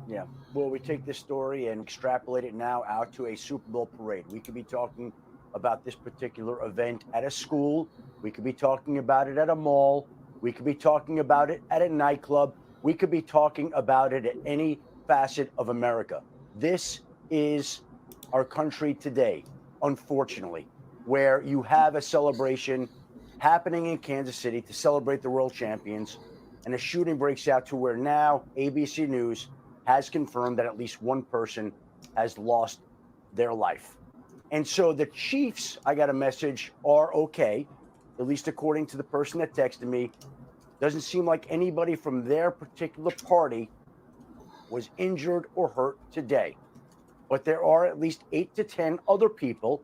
Yeah. Well, we take this story and extrapolate it now out to a Super Bowl parade. We could be talking about this particular event at a school. We could be talking about it at a mall. We could be talking about it at a nightclub. We could be talking about it at any facet of America. This is our country today, unfortunately, where you have a celebration happening in Kansas City to celebrate the world champions, and a shooting breaks out to where now ABC News has confirmed that at least one person has lost their life. And so the Chiefs, I got a message, are okay, at least according to the person that texted me. Doesn't seem like anybody from their particular party was injured or hurt today. But there are at least 8 to 10 other people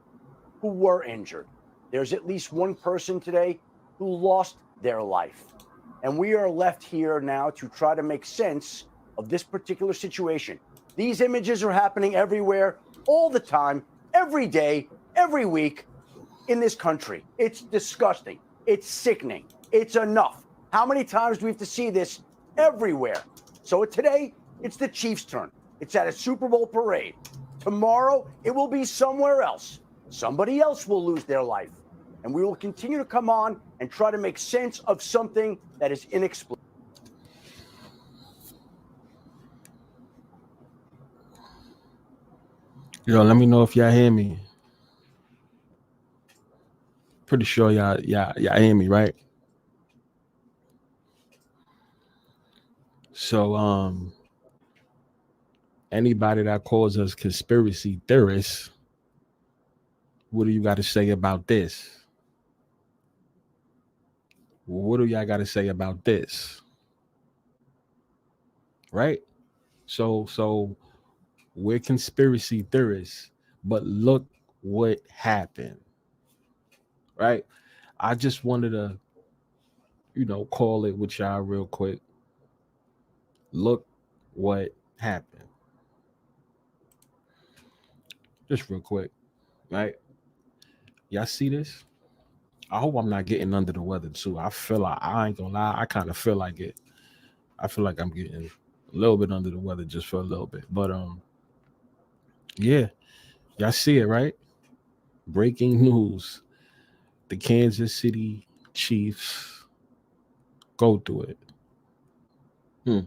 who were injured. There's at least one person today who lost their life. And we are left here now to try to make sense of this particular situation. These images are happening everywhere, all the time, every day, every week in this country. It's disgusting. It's sickening. It's enough. How many times do we have to see this everywhere? So today, it's the Chiefs' turn. It's at a Super Bowl parade. Tomorrow, it will be somewhere else. Somebody else will lose their life. And we will continue to come on and try to make sense of something that is inexplicable. Yo, let me know if y'all hear me. Pretty sure y'all hear me, right? So anybody that calls us conspiracy theorists, what do you got to say about this? What do y'all got to say about this? Right? So we're conspiracy theorists, but look what happened. Right? I just wanted to, call it with y'all real quick. Look what happened. Just real quick, right? Y'all see this? I hope I'm not getting under the weather too. I feel like I ain't gonna lie. I kind of feel like it. I feel like I'm getting a little bit under the weather just for a little bit. But yeah, y'all see it, right? Breaking news: the Kansas City Chiefs go through it. Hmm.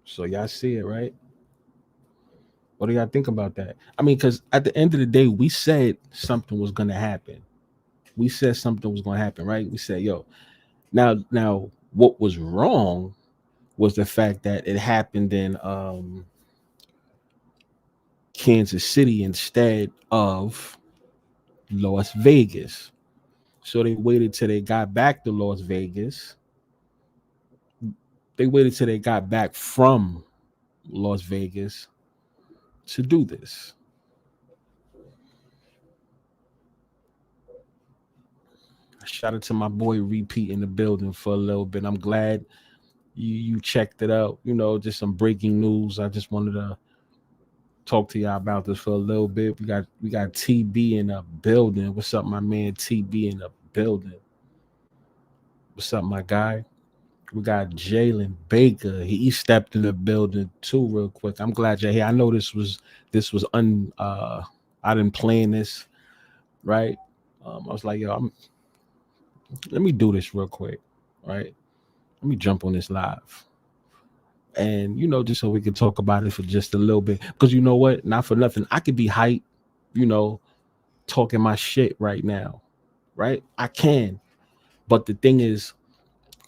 So y'all see it, right? What do y'all think about that? I mean, because at the end of the day, we said something was gonna happen. We said something was gonna happen, right? We said, yo, now, what was wrong was the fact that it happened in Kansas City instead of Las Vegas. So they waited till they got back to Las Vegas. They waited till they got back from Las Vegas to do this. Shout out to my boy Repeat in the building for a little bit. I'm glad you checked it out. Just some breaking news. I just wanted to talk to y'all about this for a little bit. We got TB in the building. What's up, my man? TB in the building. What's up, my guy? We got Jalen Baker. He stepped in the building too, real quick. I'm glad you're here. I know this was I didn't plan this, right? I was like, yo, let me do this real quick, right? Let me jump on this live. And just so we can talk about it for just a little bit. Because you know what? Not for nothing. I could be hype, you know, talking my shit right now. Right? I can. But the thing is,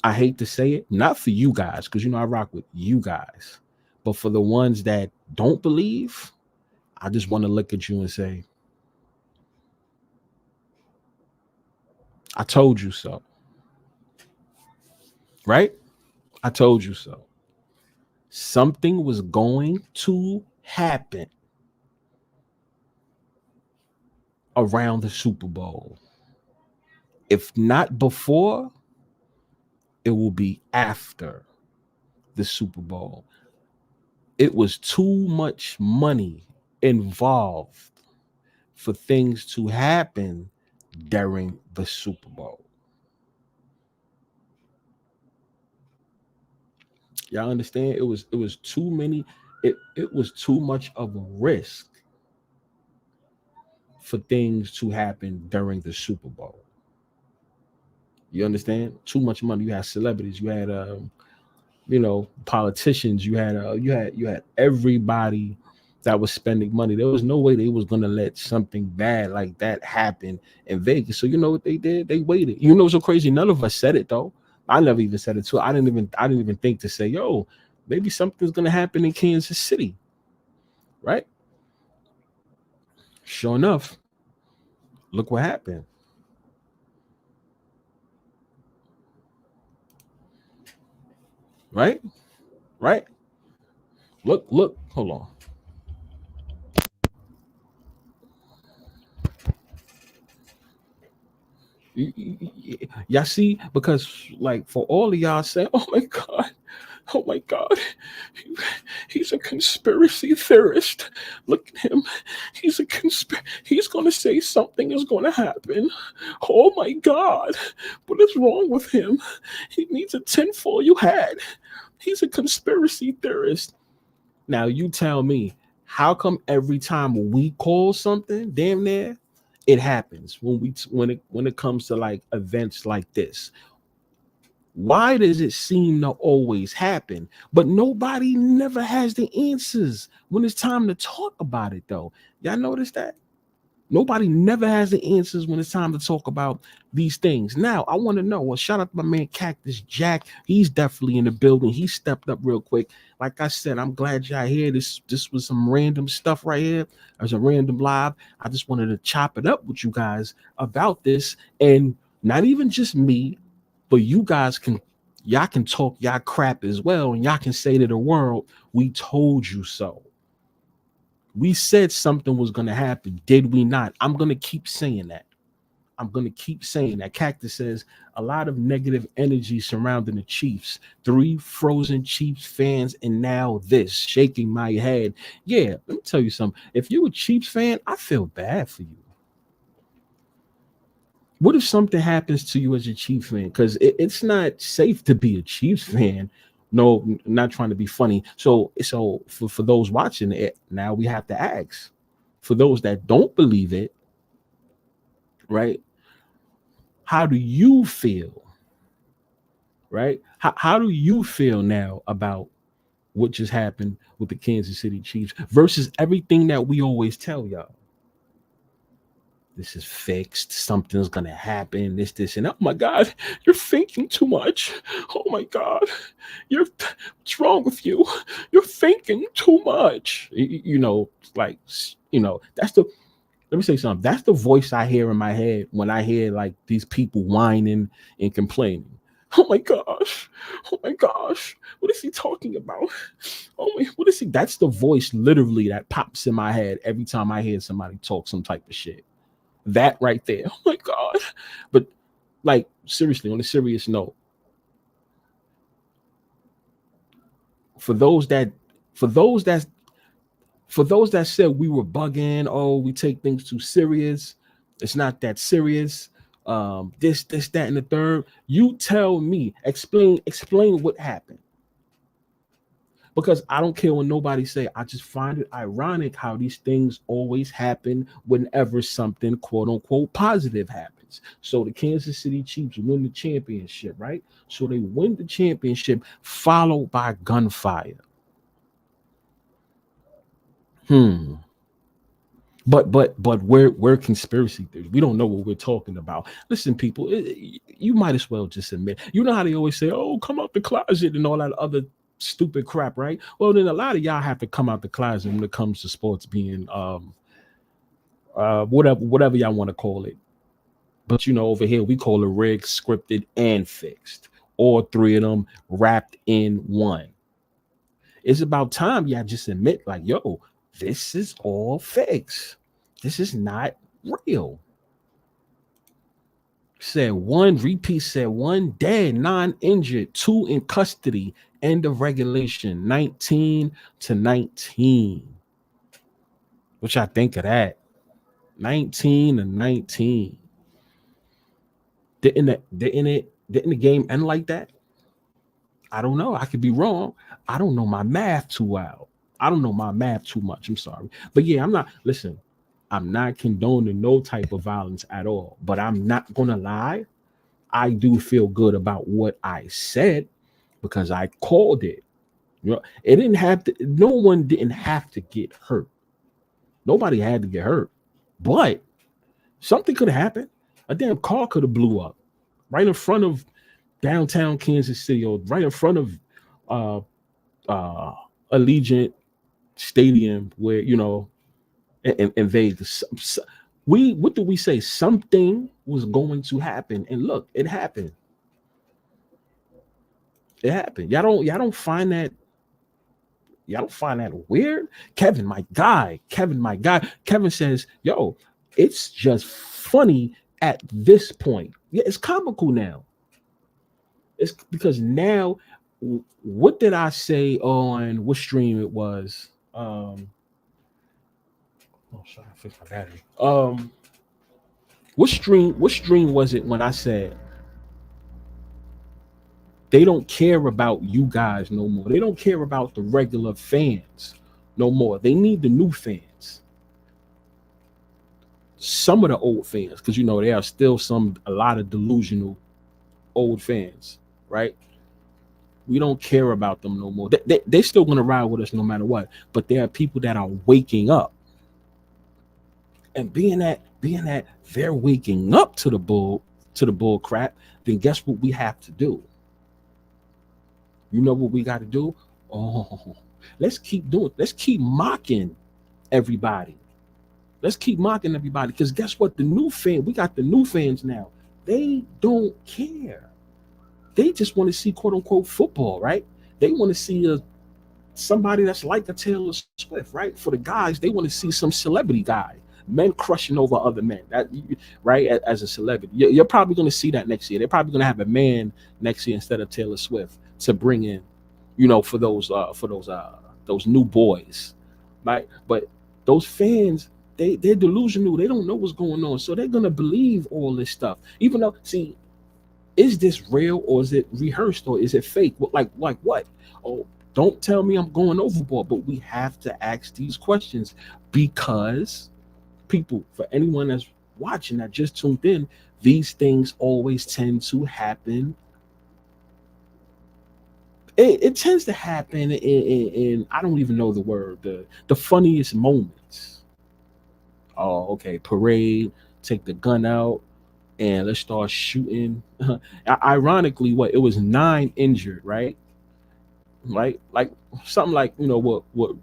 I hate to say it, not for you guys, because I rock with you guys. But for the ones that don't believe, I just want to look at you and say, I told you so. Right? I told you so. Something was going to happen around the Super Bowl. If not before, it will be after the Super Bowl. It was too much money involved for things to happen during the Super Bowl. Y'all understand? It was too many. It was too much of a risk for things to happen during the Super Bowl. You understand? Too much money. You had celebrities. You had politicians. You had everybody that was spending money. There was no way they was gonna let something bad like that happen in Vegas. So you know what they did? They waited. You know what's so crazy? None of us said it though. I never even said it too. I didn't even think to say, yo, maybe something's gonna happen in Kansas City, right? Sure enough, look what happened, right? Right? Look, hold on. Y'all see, because like for all of y'all saying, oh my God, he- he's a conspiracy theorist. Look at him. He's gonna say something is gonna happen. Oh my God, what is wrong with him? He needs a tinfoil hat. He's a conspiracy theorist. Now you tell me, how come every time we call something, damn near, it happens when it comes to like events like this? Why does it seem to always happen? But nobody never has the answers when it's time to talk about it, though. Y'all notice that? Nobody never has the answers when it's time to talk about these things. Now, I want to know. Well, shout out to my man Cactus Jack. He's definitely in the building. He stepped up real quick. Like I said, I'm glad y'all here. This was some random stuff right here. There's a random live. I just wanted to chop it up with you guys about this, and not even just me, but y'all can talk y'all crap as well, and y'all can say to the world, "We told you so." We said something was going to happen. Did we not? I'm going to keep saying that. I'm going to keep saying that. Cactus says a lot of negative energy surrounding the Chiefs. 3 frozen Chiefs fans, and now this, shaking my head. Yeah, let me tell you something. If you're a Chiefs fan, I feel bad for you. What if something happens to you as a Chiefs fan? Because it's not safe to be a Chiefs fan. No, not trying to be funny. So for those watching it, now we have to ask. For those that don't believe it, right? How do you feel? Right? How do you feel now about what just happened with the Kansas City Chiefs versus everything that we always tell y'all? This is fixed. Something's gonna happen. This, and oh my God, you're thinking too much. Oh my God, what's wrong with you? You're thinking too much. Like that's the. Let me say something. That's the voice I hear in my head when I hear like these people whining and complaining. Oh my gosh. Oh my gosh. What is he talking about? Oh my, what is he? That's the voice literally that pops in my head every time I hear somebody talk some type of shit. That right there. Oh my God. But like seriously, on a serious note, for those that for those that for those that said we were bugging, oh, we take things too serious. It's not that serious. This, that, and the third. You tell me, explain what happened. Because I don't care what nobody say. I just find it ironic how these things always happen whenever something quote unquote positive happens. So the Kansas City Chiefs win the championship, right? So they win the championship followed by gunfire. Hmm. But we're conspiracy theories. We don't know what we're talking about. Listen, people, you might as well just admit. You know how they always say, "Oh, come out the closet" and all that other stupid crap, right? Well, then a lot of y'all have to come out the closet when it comes to sports being whatever y'all want to call it. But over here we call it rigged, scripted, and fixed. All 3 of them wrapped in one. It's about time y'all just admit, like, yo, this is all fixed. This is not real. Said one repeat, said one dead, nine injured, two in custody. End of regulation, 19-19. Which I think of that. 19-19. Didn't the game end like that? I don't know. I could be wrong. I don't know my math too well. I don't know my math too much. I'm sorry. But yeah, I'm not listen, I'm not condoning no type of violence at all. But I'm not gonna lie. I do feel good about what I said because I called it. You know, it didn't have to, no one didn't have to get hurt. Nobody had to get hurt. But something could have happened. A damn car could have blew up right in front of downtown Kansas City, or right in front of uh uh Allegiant Stadium, where in Vegas. We what do we say? Something was going to happen, and look, it happened. It happened. Y'all don't find that weird? Kevin, my guy. Kevin says, yo, it's just funny at this point. Yeah, it's comical now. It's because now, what did I say on what stream it was? Oh, sorry, I fixed my battery. What stream was it when I said they don't care about you guys no more? They don't care about the regular fans no more. They need the new fans. Some of the old fans, because there are still a lot of delusional old fans, right? We don't care about them no more. They're still going to ride with us no matter what. But there are people that are waking up, and being that they're waking up to the bull crap. Then guess what we have to do? You know what we got to do? Oh, let's keep doing. Let's keep mocking everybody. Let's keep mocking everybody. Because guess what? We got the new fans now. They don't care. They just want to see quote unquote football, right? They want to see somebody that's like a Taylor Swift, right? For the guys, they want to see some celebrity guy, men crushing over other men, right? As a celebrity, you're probably going to see that next year. They're probably going to have a man next year instead of Taylor Swift to bring in, for those new boys, right? But those fans, they're delusional. They don't know what's going on, so they're gonna believe all this stuff. Even though, see, is this real or is it rehearsed or is it fake? Like what? Oh, don't tell me I'm going overboard, but we have to ask these questions because people, for anyone that's watching that just tuned in, these things always tend to happen. It tends to happen in I don't even know the word, the funniest moments. Oh, okay, parade, take the gun out, and let's start shooting. Ironically, what it was, nine injured, right? Like something like what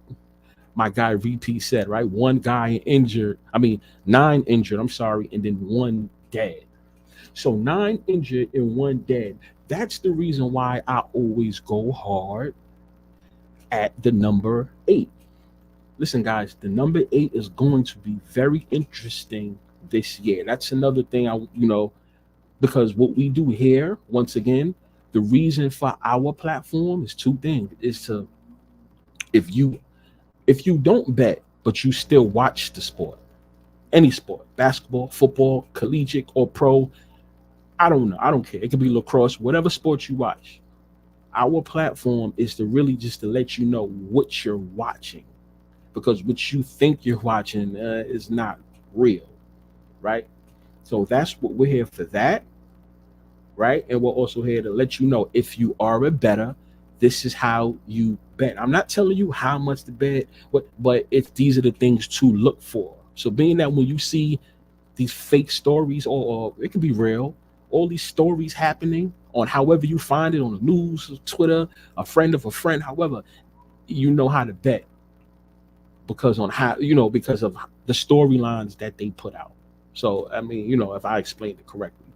my guy VP said, right? One guy injured, I mean nine injured. I'm sorry, and then one dead. So nine injured and one dead. That's the reason why I always go hard at the number 8. Listen, guys, the number 8 is going to be very interesting this year. That's another thing because what we do here, once again, the reason for our platform is two things. Is to if you if you don't bet, but you still watch the sport, any sport, basketball, football, collegiate or pro, I don't know. I don't care. It could be lacrosse, whatever sport you watch. Our platform is to really just to let you know what you're watching, because what you think you're watching is not real, right? So that's what we're here for, that, right? And we're also here to let you know if you are a better, this is how you bet. I'm not telling you how much to bet, but it's these are the things to look for. So being that when you see these fake stories, or it can be real, all these stories happening on however you find it on the news, Twitter, a friend of a friend, however, you know how to bet because of the storylines that they put out. So I mean, if I explained it correctly,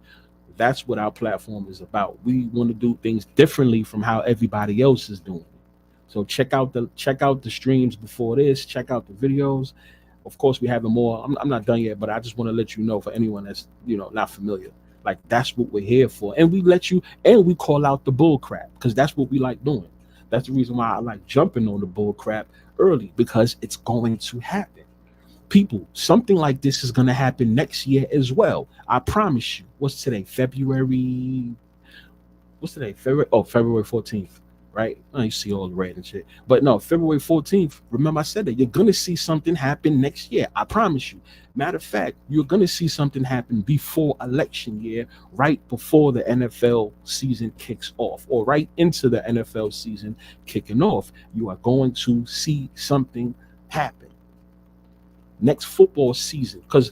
that's what our platform is about. We want to do things differently from how everybody else is doing. So check out the streams before this. Check out the videos. Of course, we have more. I'm not done yet, but I just want to let you know, for anyone that's not familiar. Like that's what we're here for. And we let you and we call out the bull crap because that's what we like doing. That's the reason why I like jumping on the bull crap early because it's going to happen. People, something like this is going to happen next year as well. I promise you. What's today? February what's today? February. Oh, February 14th, right? Oh, you see all the red and shit. But no, February 14th. Remember, I said that you're gonna see something happen next year. I promise you. Matter of fact, you're gonna see something happen before election year, right before the NFL season kicks off, or right into the NFL season kicking off. You are going to see something happen next football season because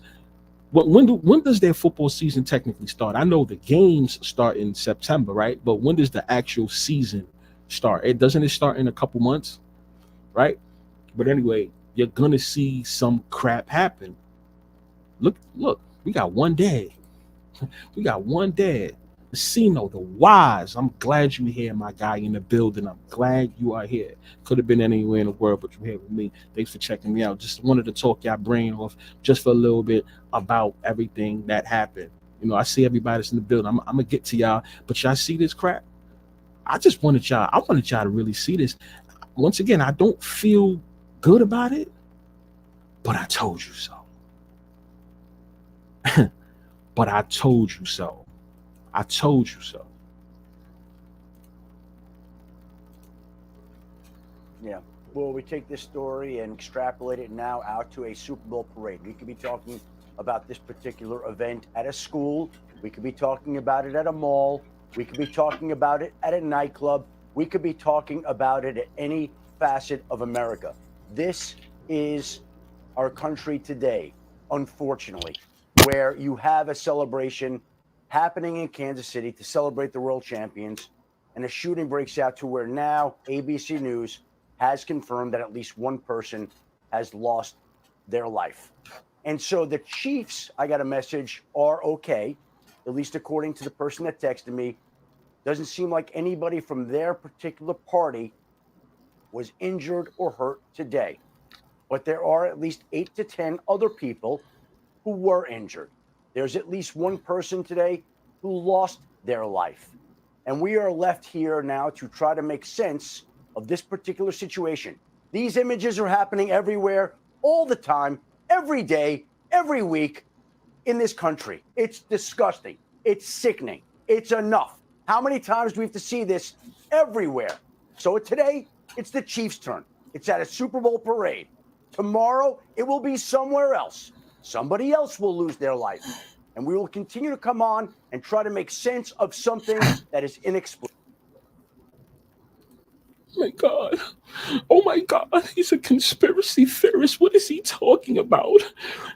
when does their football season technically start? I know the games start in September, right? But when does the actual season start? It doesn't it start in a couple months, right? But anyway, you're gonna see some crap happen. Look, we got one day. We got one day. Casino, the wise. I'm glad you're here, my guy in the building. I'm glad you are here. Could have been anywhere in the world, but you're here with me. Thanks for checking me out. Just wanted to talk your brain off just for a little bit about everything that happened. I see everybody that's in the building. I'm gonna get to y'all, but y'all see this crap? I wanted y'all to really see this. Once again, I don't feel good about it, but I told you so. But I told you so. I told you so. Yeah. Well, we take this story and extrapolate it now out to a Super Bowl parade. We could be talking about this particular event at a school. We could be talking about it at a mall. We could be talking about it at a nightclub. We could be talking about it at any facet of America. This is our country today, unfortunately, where you have a celebration happening in Kansas City to celebrate the world champions, and a shooting breaks out to where now ABC News has confirmed that at least one person has lost their life. And so the Chiefs, I got a message, are okay, at least according to the person that texted me. Doesn't seem like anybody from their particular party was injured or hurt today. But there are at least 8 to 10 other people who were injured. There's at least one person today who lost their life. And we are left here now to try to make sense of this particular situation. These images are happening everywhere, all the time, every day, every week in this country. It's disgusting. It's sickening. It's enough. How many times do we have to see this everywhere? So today, it's the Chiefs' turn. It's at a Super Bowl parade. Tomorrow, it will be somewhere else. Somebody else will lose their life. And we will continue to come on and try to make sense of something that is inexplicable. Oh my God. Oh my God. He's a conspiracy theorist. What is he talking about?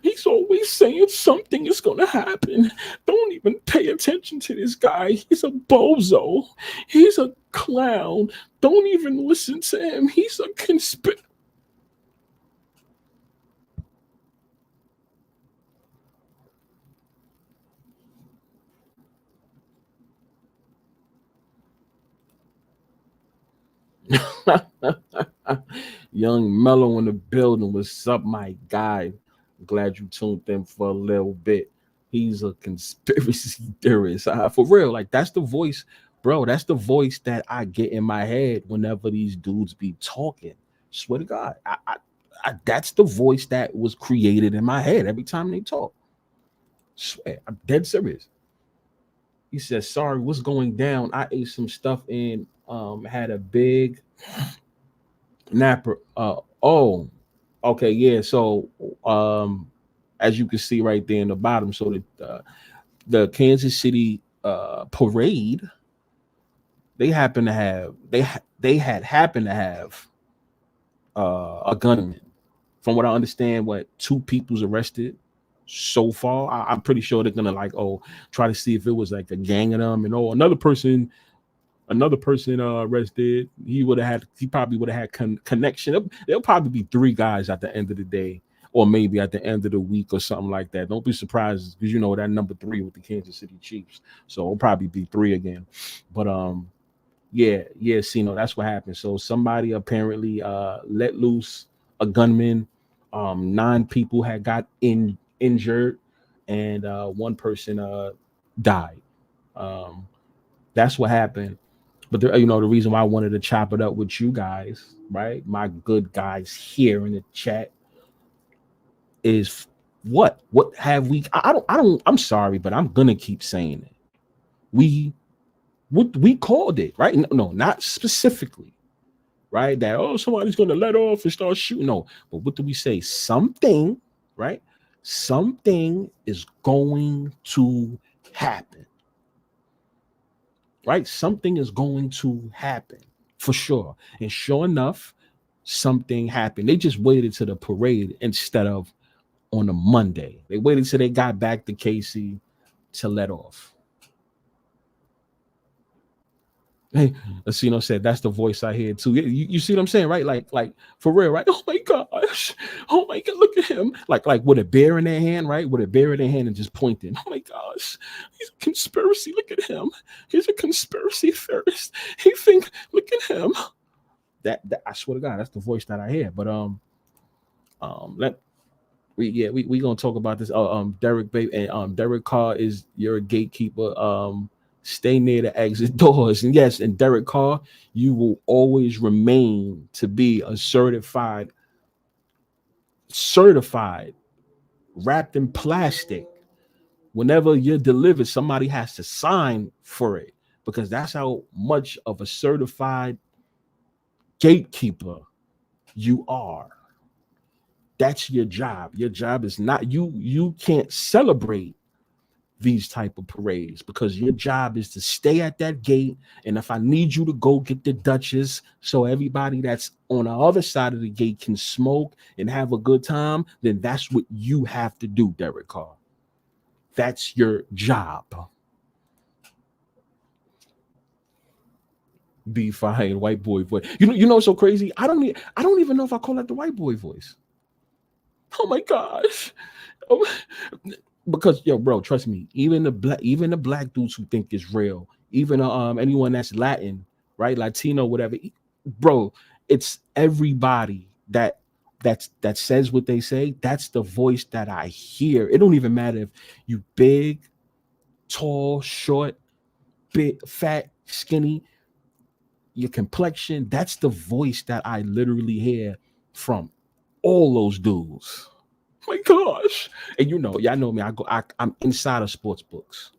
He's always saying something is going to happen. Don't even pay attention to this guy. He's a bozo. He's a clown. Don't even listen to him. He's a conspiracy. Young Mellow in the building. What's up, my guy? Glad you tuned in for a little bit. He's a conspiracy theorist. For real, like that's the voice, bro. That's the voice that I get in my head whenever these dudes be talking. Swear to God, that's the voice that was created in my head every time they talk. Swear, I'm dead serious. He says, "Sorry, what's going down? I ate some stuff and had a big napper. Oh, okay, yeah. So, as you can see right there in the bottom, so the Kansas City parade, they had happened to have a gunman. From what I understand, what two people's arrested so far. I'm pretty sure they're gonna like try to see if it was like a gang of them and another person arrested. He probably would have had connection. There'll probably be three guys at the end of the day, or maybe at the end of the week or something like that. Don't be surprised because that number three with the Kansas City Chiefs. So it'll probably be three again. But yeah, Sino, that's what happened. So somebody apparently let loose a gunman. Nine people had got injured, and one person died. Um, that's what happened. But the reason why I wanted to chop it up with you guys, right? My good guys here in the chat is what have we? I don't. I'm sorry, but I'm gonna keep saying it. We what we called it, right? No, not specifically, right? That somebody's gonna let off and start shooting. No, but what do we say? Something, right? Something is going to happen, right? Something is going to happen for sure. And sure enough, something happened. They just waited to the parade instead of on a Monday. They waited till they got back to Casey to let off. Hey, Asino said that's the voice I hear too. You see what I'm saying, right? Like for real, right? Oh my gosh, oh my god, look at him, like with a bear in their hand, right? With a bear in their hand and just pointing. Oh my gosh, he's a conspiracy. Look at him. He's a conspiracy theorist. He think. Look at him. That I swear to God, that's the voice that I hear. But let we gonna talk about this. Derek baby and Derek Carr is you're a gatekeeper. Stay near the exit doors. And yes, and Derek Carr, you will always remain to be a certified, wrapped in plastic. Whenever you're delivered, somebody has to sign for it because that's how much of a certified gatekeeper you are. That's your job. Your job is not you can't celebrate these type of parades because your job is to stay at that gate, and if I need you to go get the Duchess so everybody that's on the other side of the gate can smoke and have a good time, then that's what you have to do, Derek Carr. That's your job. Be fine, white boy voice. You know what's so crazy? I don't even know if I call that the white boy voice. Oh my gosh. Oh, because yo, bro, trust me, even the black dudes who think it's real, even anyone that's Latin, right, Latino, whatever, bro, it's everybody that says what they say. That's the voice that I hear. It don't even matter if you big, tall, short, big, fat, skinny, your complexion. That's the voice that I literally hear from all those dudes. My gosh. And y'all know me. I'm inside of sports books.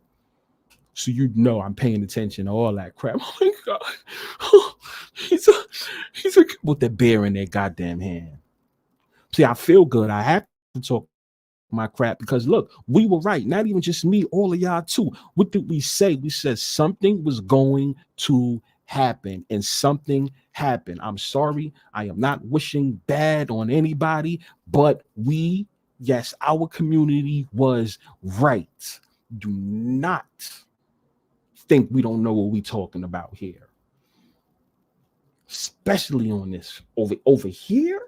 So I'm paying attention to all that crap. Oh my god. He's a with the bear in their goddamn hand. See, I feel good. I have to talk my crap because look, we were right. Not even just me, all of y'all too. What did we say? We said something was going to happen, and something happened. I'm sorry. I am not wishing bad on anybody, but yes, our community was right. Do not think we don't know what we're talking about here, especially on this over here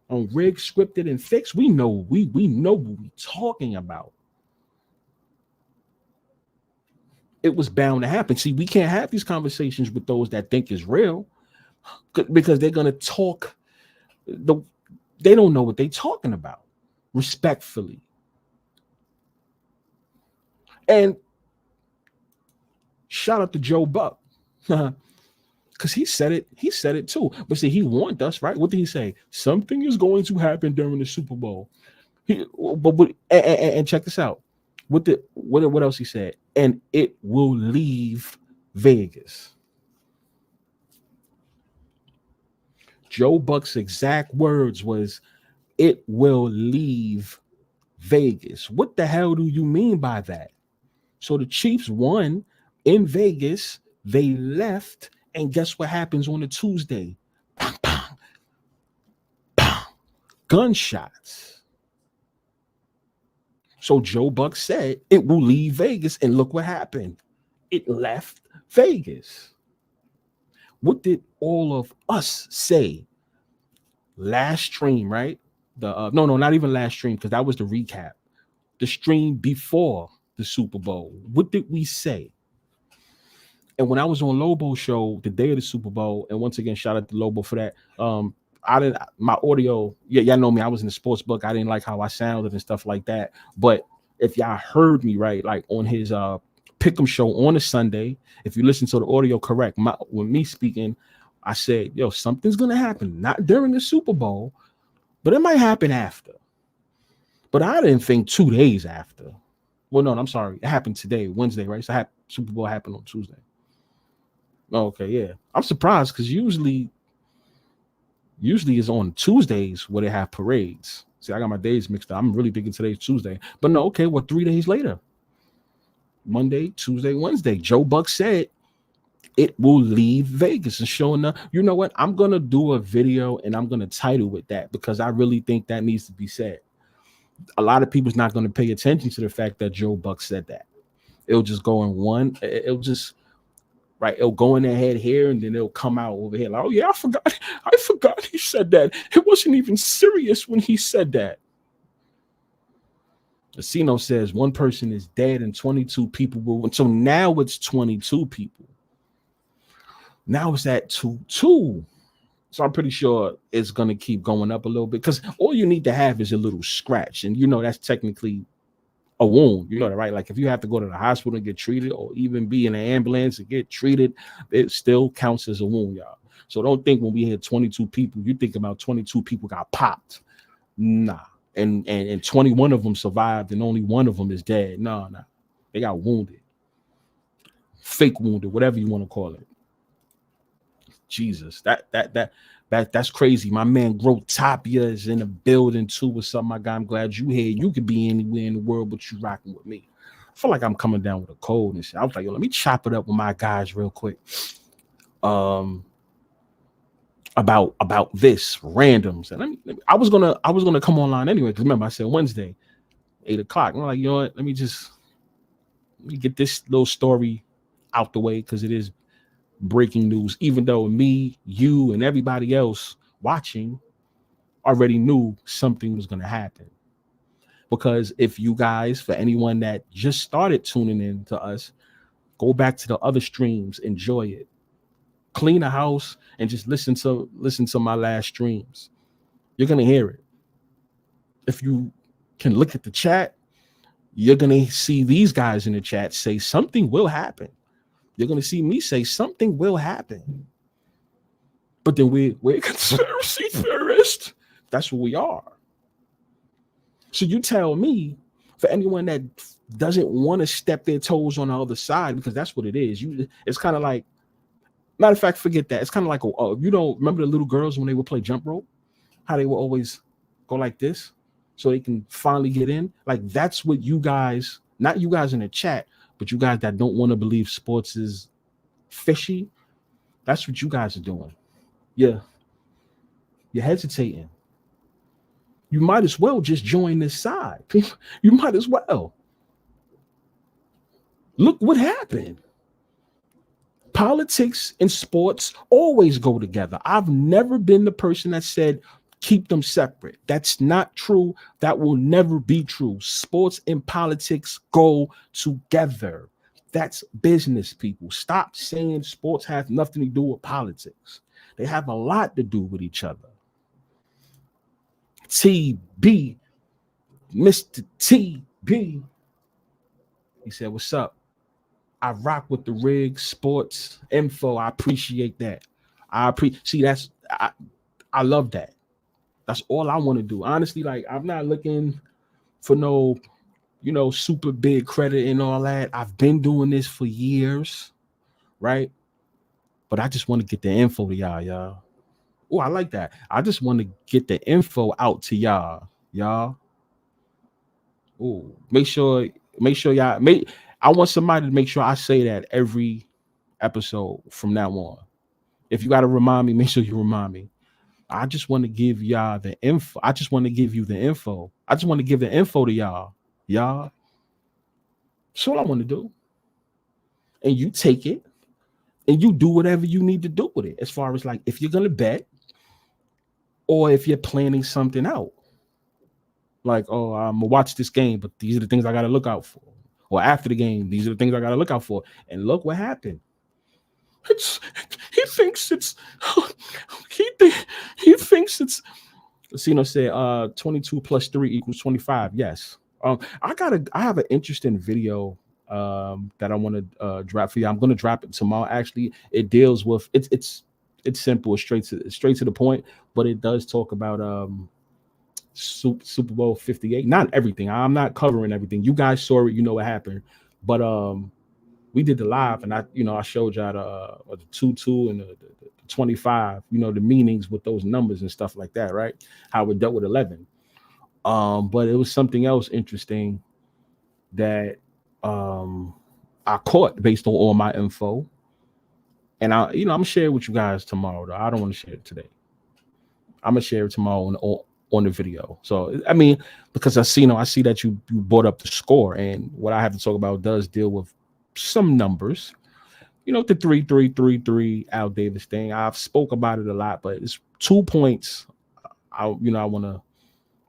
on rig scripted and fixed. We know we know what we're talking about. It was bound to happen. See, we can't have these conversations with those that think is real because they're gonna talk. They don't know what they're talking about. Respectfully, and shout out to Joe Buck. Because he said it. He said it too. But see, he warned us, right? What did he say? Something is going to happen during the Super Bowl. And check this out. What else he said? And it will leave Vegas. Joe Buck's exact words was, "It will leave Vegas." What the hell do you mean by that? So the Chiefs won in Vegas. They left, and guess what happens on a Tuesday? Bang, bang, bang. Gunshots. So Joe Buck said it will leave Vegas, and look what happened. It left Vegas. What did all of us say last stream, right? The no, not even last stream, because that was the recap. The stream before the Super Bowl. What did we say? And when I was on Lobo's show the day of the Super Bowl, and once again, shout out to Lobo for that. I didn't my audio. Yeah, y'all know me. I was in the sports book. I didn't like how I sounded and stuff like that. But if y'all heard me right, like on his Pick'em show on a Sunday, if you listen to the audio correct, with me speaking, I said, yo, something's gonna happen, not during the Super Bowl, but it might happen after. But I didn't think 2 days after. Well, no, I'm sorry. It happened today, Wednesday, right? So Super Bowl happened on Tuesday. Oh, okay, yeah. I'm surprised because usually it's on Tuesdays where they have parades. See, I got my days mixed up. I'm really thinking today's Tuesday. But no, okay, well, 3 days later. Monday, Tuesday, Wednesday. Joe Buck said it will leave Vegas. And showing up, you know what? I'm gonna do a video and I'm gonna title it that because I really think that needs to be said. A lot of people's not gonna pay attention to the fact that Joe Buck said that. It'll just go in one, it'll just right, it'll go in their head here and then it'll come out over here. Like, oh yeah, I forgot he said that. It wasn't even serious when he said that. Casino says one person is dead and 22 people were. So now it's 22 people. Now it's at 2. So I'm pretty sure it's going to keep going up a little bit because all you need to have is a little scratch. And, you know, that's technically a wound. You know that, right? Like if you have to go to the hospital and get treated or even be in an ambulance and get treated, it still counts as a wound, y'all. So don't think when we hit 22 people, you think about 22 people got popped. Nah. And 21 of them survived and only one of them is dead. No. They got wounded. Fake wounded, whatever you want to call it. Jesus, that's crazy. My man Grotopia is in the building too. What's up, my guy? I'm glad you here. You could be anywhere in the world, but you rocking with me. I feel like I'm coming down with a cold and shit. I was like, yo, let me chop it up with my guys real quick. About this randoms, and I was gonna come online anyway because remember I said Wednesday, 8:00. I'm like, you know what? Let me get this little story out the way because it is breaking news. Even though me, you, and everybody else watching already knew something was gonna happen. Because if you guys, for anyone that just started tuning in to us, go back to the other streams, enjoy it. Clean the house and just listen to my last streams. You're gonna hear it. If you can look at the chat, you're gonna see these guys in the chat say something will happen. You're gonna see me say something will happen. But then we're conspiracy theorists. That's what we are. So you tell me, for anyone that doesn't want to step their toes on the other side, because that's what it is. It's kind of like, matter of fact, forget that. It's kind of like, you don't remember the little girls when they would play jump rope, how they would always go like this so they can finally get in. Like that's what you guys, not you guys in the chat, but you guys that don't want to believe sports is fishy. That's what you guys are doing. Yeah, you're hesitating. You might as well just join this side. You might as well. Look what happened. Politics and sports always go together. I've never been the person that said keep them separate. That's not true. That will never be true. Sports and politics go together. That's business, people. Stop saying sports have nothing to do with politics. They have a lot to do with each other. TB, Mr. TB. He said, what's up? I rock with the rig sports info. I appreciate that. I love that. That's all I want to do. Honestly, like I'm not looking for no, super big credit and all that. I've been doing this for years, right? But I just want to get the info to y'all. Oh, I like that. I just want to get the info out to y'all. Oh, make sure y'all I want somebody to make sure I say that every episode from now on. If you got to remind me, make sure you remind me. I just want to give y'all the info. I just want to give you the info. I just want to give the info to y'all. That's all I want to do. And you take it and you do whatever you need to do with it. As far as like, if you're going to bet or if you're planning something out. Like, oh, I'm going to watch this game, but these are the things I got to look out for. Or after the game, these are the things I got to look out for. And look what happened. He thinks it's Casino said 22 plus 3 equals 25. Yes. I have an interesting video that I want to drop for you. I'm going to drop it tomorrow. Actually, it deals with it's simple, it's straight to the point, but it does talk about Super Bowl 58. Not everything. I'm not covering everything. You guys saw it. You know what happened, but we did the live, and I showed y'all the 2-2 and the 25. The meanings with those numbers and stuff like that, right? How it dealt with 11. But it was something else interesting that I caught based on all my info, and I'm gonna share it with you guys tomorrow. Though I don't want to share it today. I'm gonna share it tomorrow on the video. So I mean, because I see that you brought up the score, and what I have to talk about does deal with some numbers. The 3-3-3-3 Al Davis thing. I've spoke about it a lot, but it's 2 points. I want to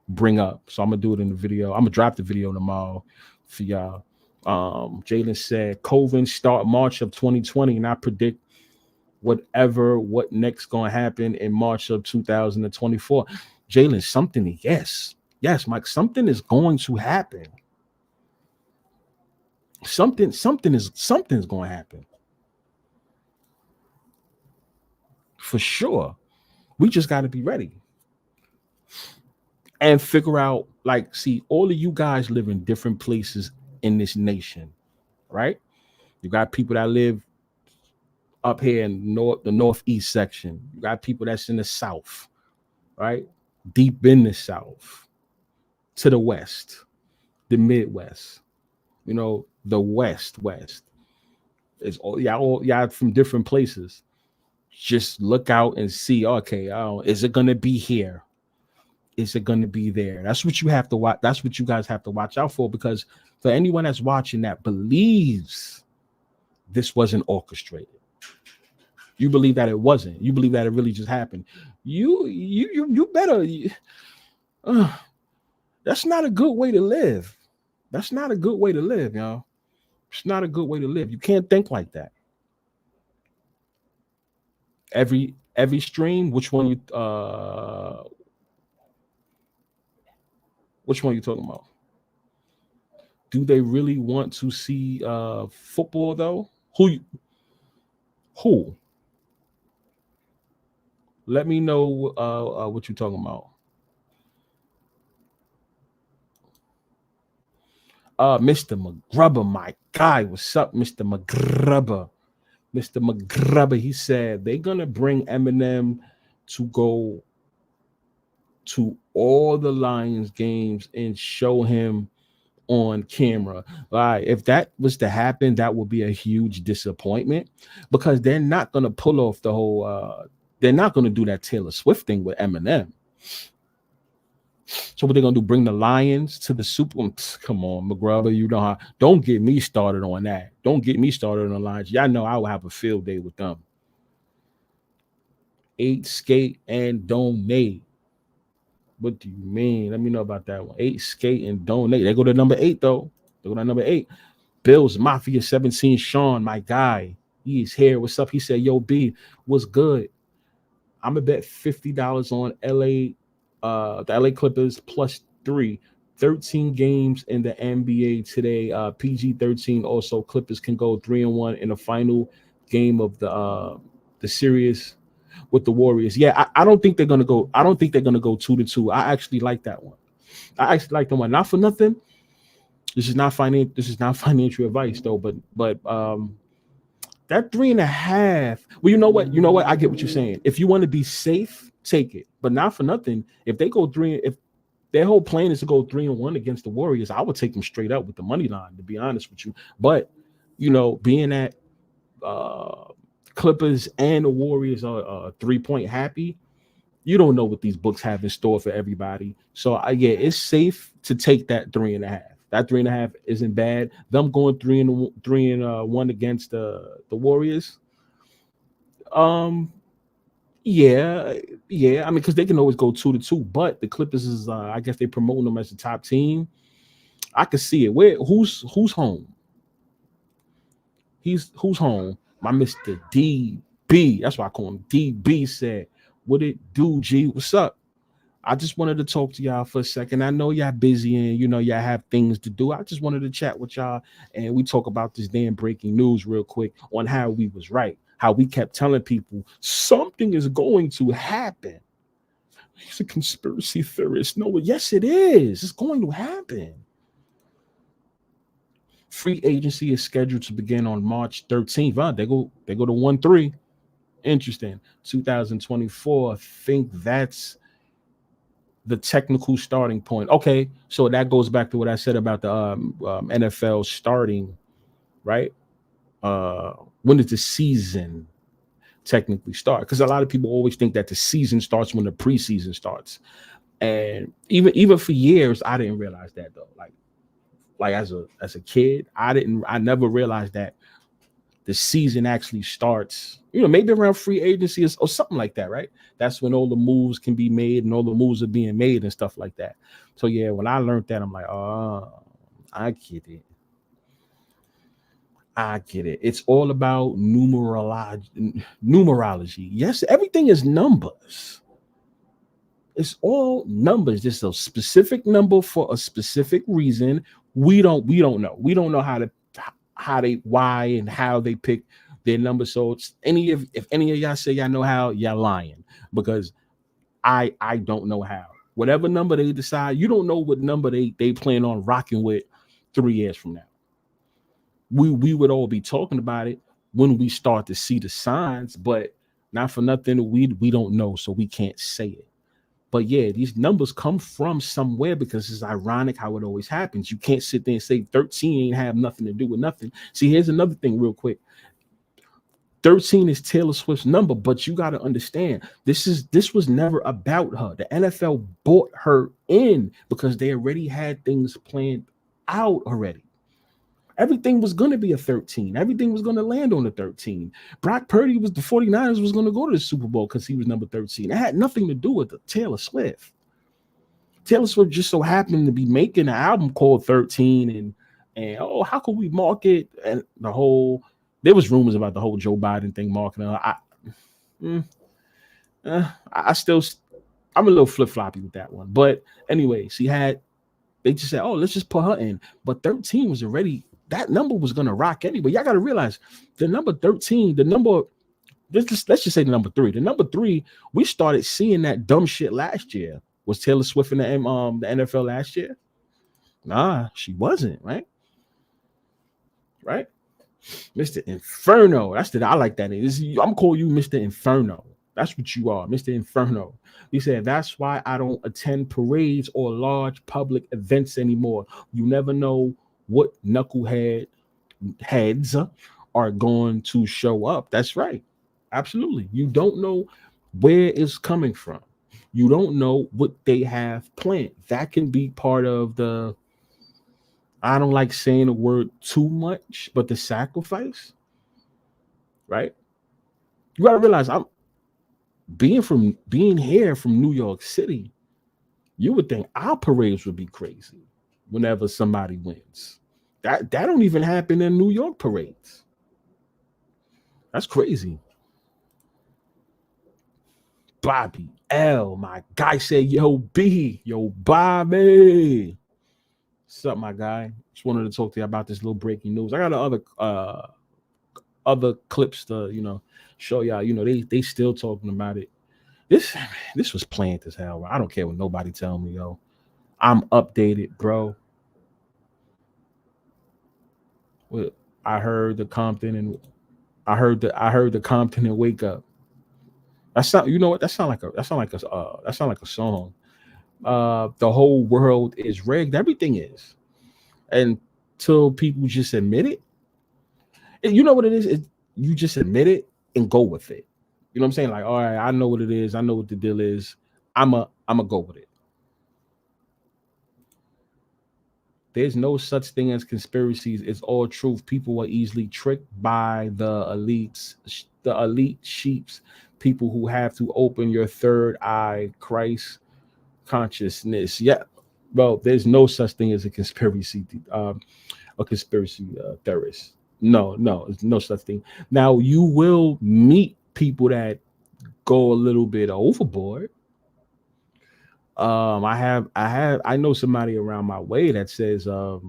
bring up. So I'm gonna do it in the video. I'm gonna drop the video tomorrow for y'all. Jalen said COVID start March of 2020, and I predict what next gonna happen in March of 2024. Jalen, something, yes, Mike, something is going to happen. Something's going to happen for sure. We just got to be ready and figure out, like, see, all of you guys live in different places in this nation, right? You got people that live up here in the northeast section. You got people that's in the south, right? Deep in the south, to the west, the Midwest, the west. It's all from different places. Just look out and see, okay, is it gonna be here? Is it gonna be there? That's what you have to watch. That's what you guys have to watch out for, because for anyone that's watching that believes this wasn't orchestrated, you believe that it wasn't. You believe that it really just happened. You better. That's not a good way to live. That's not a good way to live, y'all. It's not a good way to live. You can't think like that. Every stream, which one you talking about? Do they really want to see football though? Who? Let me know what you're talking about. Mr. McGrubber, my guy. What's up, Mr. McGrubber? Mr. McGrubber, he said they're gonna bring Eminem to go to all the Lions games and show him on camera. Like, if that was to happen, that would be a huge disappointment, because they're not gonna pull off the whole they're not gonna do that Taylor Swift thing with Eminem. So what they're gonna do? Bring the Lions to the Super Bowl? Come on, McGrubber, you know how? Don't get me started on that. Don't get me started on the Lions. Y'all know I will have a field day with them. 8 skate and donate. What do you mean? Let me know about that one. 8 skate and donate. They go to number 8 though. They go to number 8. Bills Mafia 17. Sean, my guy, he is here. What's up? He said, "Yo, B, what's good? I'm gonna bet $50 on LA." The LA Clippers +3, 13 games in the NBA today. PG-13 also. Clippers can go 3-1 in the final game of the series with the Warriors. Yeah, I don't think they're gonna go. I don't think they're gonna go 2-2. I actually like that one. I actually like the one. Not for nothing. This is not financial advice though. But that 3.5. Well, you know what? I get what you're saying. If you want to be safe, take it. But not for nothing. If they go 3, if their whole plan is to go 3-1 against the Warriors, I would take them straight up with the money line, to be honest with you. But being that Clippers and the Warriors are 3-point happy, you don't know what these books have in store for everybody. So it's safe to take that 3.5. That 3.5 isn't bad. Them going 3-1 against the Warriors. Yeah. I mean, because they can always go 2-2, but the Clippers is, I guess they promoting them as the top team. I can see it. Who's home? Who's home? My Mr. DB. That's why I call him DB. Said, "What it do, G? What's up?" I just wanted to talk to y'all for a second. I know y'all busy and y'all have things to do. I just wanted to chat with y'all and we talk about this damn breaking news real quick on how we was right, how we kept telling people something is going to happen. He's a conspiracy theorist. No, yes, it is. It's going to happen. Free agency is scheduled to begin on March 13th. They go to 1-3. Interesting. 2024. I think that's the technical starting point. Okay, so that goes back to what I said about the NFL starting, right? When does the season technically start? Because a lot of people always think that the season starts when the preseason starts, and even for years, I didn't realize that though. Like as a kid, I never realized that the season actually starts, maybe around free agency or something like that, right? That's when all the moves can be made and all the moves are being made and stuff like that. So yeah, when I learned that, I'm like, oh, I get it. I get it. It's all about numerology. Numerology. Yes, everything is numbers. It's all numbers. There's a specific number for a specific reason. We don't know. We don't know how they why and how they pick their number. So it's if any of y'all say y'all know how, y'all lying, because I don't know how. Whatever number they decide, you don't know what number they plan on rocking with 3 years from now. We would all be talking about it when we start to see the signs, but not for nothing. We don't know, so we can't say it. But yeah, these numbers come from somewhere because it's ironic how it always happens. You can't sit there and say 13 ain't have nothing to do with nothing. See, here's another thing real quick. 13 is Taylor Swift's number, but you got to understand this was never about her. The NFL bought her in because they already had things planned out already. Everything was going to be a 13. Everything was going to land on the 13. Brock Purdy the 49ers was going to go to the Super Bowl because he was number 13. It had nothing to do with Taylor Swift. Taylor Swift just so happened to be making an album called 13 and oh, how could we market and there was rumors about the whole Joe Biden thing marketing. I'm a little flip-floppy with that one. But anyway, they just said, oh, let's just put her in. But 13 was already, that number was going to rock anyway. Y'all got to realize the number 13, let's just say the number 3. The number 3, we started seeing that dumb shit last year. Was Taylor Swift in the NFL last year? Nah, she wasn't, right? Right? Mr. Inferno. I like that name. I'm calling you Mr. Inferno. That's what you are, Mr. Inferno. He said, that's why I don't attend parades or large public events anymore. You never know what knuckleheads are going to show up. That's right. Absolutely. You don't know where it's coming from. You don't know what they have planned. That can be part of I don't like saying the word too much, but the sacrifice, right? You got to realize I'm being here from New York City. You would think our parades would be crazy whenever somebody wins. That don't even happen in New York parades. That's crazy. Bobby L, my guy said, yo, Bobby. What's up, my guy? Just wanted to talk to you about this little breaking news. I got other clips to, show y'all. They still talking about it. This was planned as hell. I don't care what nobody tell me, yo. I'm updated, bro. Well, I heard the Compton and Wake Up. That's not, you know what? That sound like a song. The whole world is rigged. Everything is. Until people just admit it. And you know what it is? You just admit it and go with it. You know what I'm saying? Like, all right, I know what it is. I know what the deal is. I'ma go with it. There's no such thing as conspiracies. It's all truth. People are easily tricked by the elite sheeps, people who have to open your third eye, Christ consciousness. Yeah, bro, there's no such thing as a conspiracy theorist. No, there's no such thing. Now, you will meet people that go a little bit overboard. I know somebody around my way that says the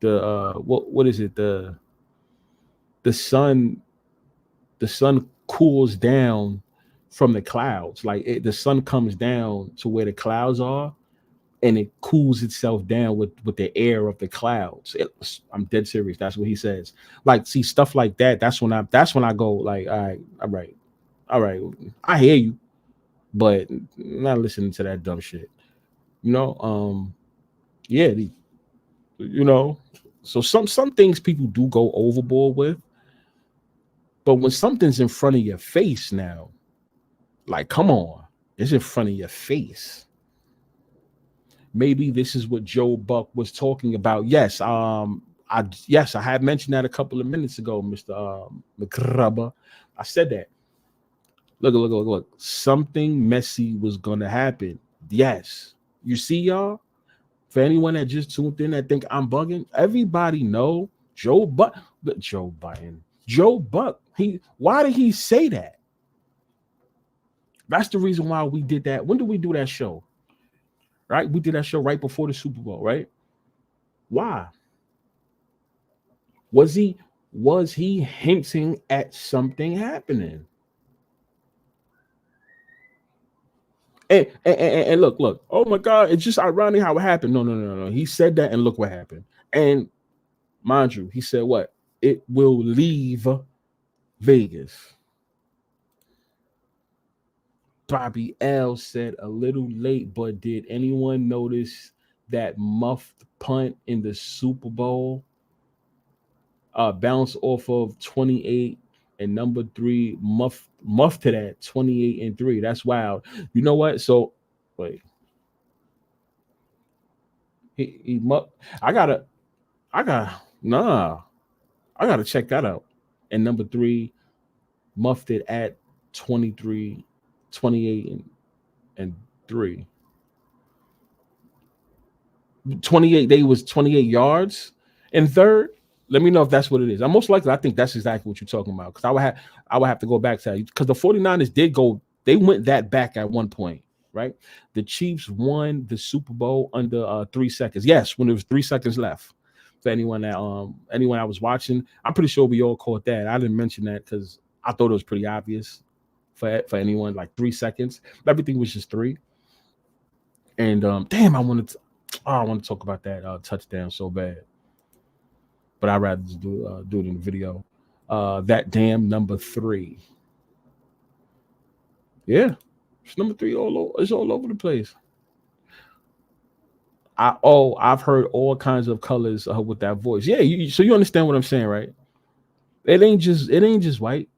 what is it, the sun the sun cools down from the clouds, like the sun comes down to where the clouds are, and it cools itself down with the air of the clouds. I'm dead serious. That's what he says. Like, see, stuff like that. That's when I go like, all right, I hear you, but I'm not listening to that dumb shit. You know, yeah, you know. So some things people do go overboard with, but when something's in front of your face now, like, come on, it's in front of your face. Maybe this is what Joe Buck was talking about. I had mentioned that a couple of minutes ago, Mr. McRubber. I said that. Look. Something messy was gonna happen. Yes. You see, y'all? For anyone that just tuned in that think I'm bugging, everybody know Joe Biden. Joe Buck. Why did he say that? That's the reason why we did that. When did we do that show? Right? We did that show right before the Super Bowl, right? Why? Was he hinting at something happening? And look. Oh my God, it's just ironic how it happened. No. He said that, and look what happened. And mind you, he said what? It will leave Vegas. Bobby L said a little late, but did anyone notice that muffed punt in the Super Bowl? Bounce off of 28 and number 3 muff to that 28 and 3. That's wild. You know what? So wait, he I gotta I got nah. I gotta check that out. And number 3 muffed it at 23, 28 and 3. 28, they was 28 yards. And third, let me know if that's what it is. I'm most likely, I think that's exactly what you're talking about. Because I would have to go back to that. Because the 49ers did go, they went that back at one point, right? The Chiefs won the Super Bowl under 3 seconds. Yes, when there was 3 seconds left. For anyone I was watching, I'm pretty sure we all caught that. I didn't mention that because I thought it was pretty obvious for anyone, like 3 seconds. Everything was just three. And damn, I want to talk about that touchdown so bad, but I'd rather just do it in the video. That damn number 3, yeah, it's number 3 all over. It's all over the place. I've heard all kinds of colors with that voice. Yeah, so you understand what I'm saying, right? It ain't just white.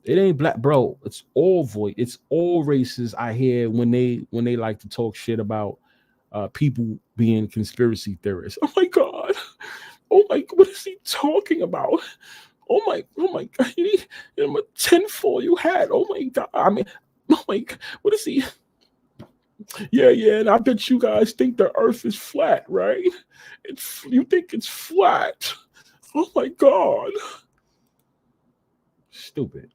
It ain't black, bro. It's all voice. It's all races. I hear when they like to talk shit about people being conspiracy theorists. Oh my God. Oh my, what is he talking about? Oh my God, you need him a tinfoil you had. Oh my God, I mean, oh my God, what is he? Yeah, and I bet you guys think the Earth is flat, right? You think it's flat? Oh my God, stupid.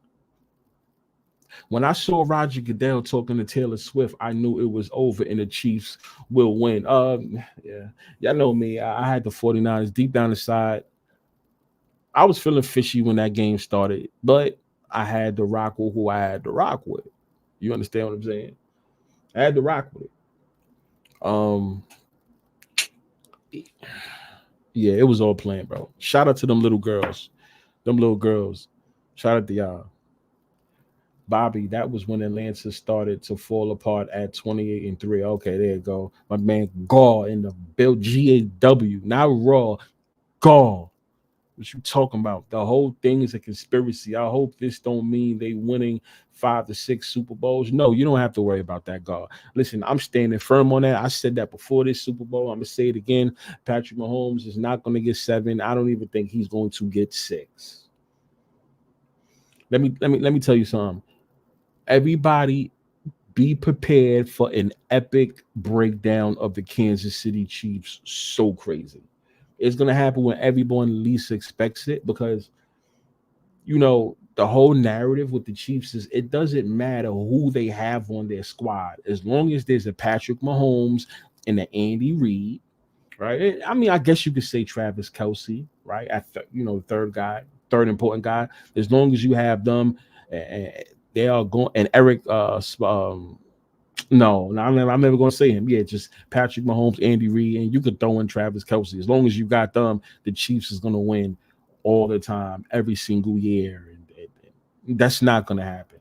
When I saw Roger Goodell talking to Taylor Swift, I knew it was over and the Chiefs will win. Yeah, y'all know me. I had the 49ers deep down inside. I was feeling fishy when that game started, but I had to rock with who I had to rock with. You understand what I'm saying? I had to rock with it. Um, yeah, it was all planned, bro. Shout out to them little girls. Them little girls. Shout out to y'all. Bobby, that was when Atlanta started to fall apart at 28 and 3. Okay, there you go. My man Gaw in the build, GAW, not Raw. Gaw. What you talking about? The whole thing is a conspiracy. I hope this don't mean they winning 5 to 6 Super Bowls. No, you don't have to worry about that, God. Listen, I'm standing firm on that. I said that before this Super Bowl. I'm gonna say it again. Patrick Mahomes is not going to get 7. I don't even think he's going to get 6. Let me tell you something. Everybody be prepared for an epic breakdown of the Kansas City Chiefs. So crazy. It's gonna happen when everyone least expects it because the whole narrative with the Chiefs is it doesn't matter who they have on their squad as long as there's a Patrick Mahomes and an Andy Reid, right? I mean, I guess you could say Travis Kelsey, right? Third guy, third important guy. As long as you have them, they are going. And Eric, no, I'm never going to say him. Yeah, just Patrick Mahomes, Andy Reid, and you could throw in Travis Kelsey. As long as you got them, the Chiefs is going to win all the time, every single year, and that's not going to happen.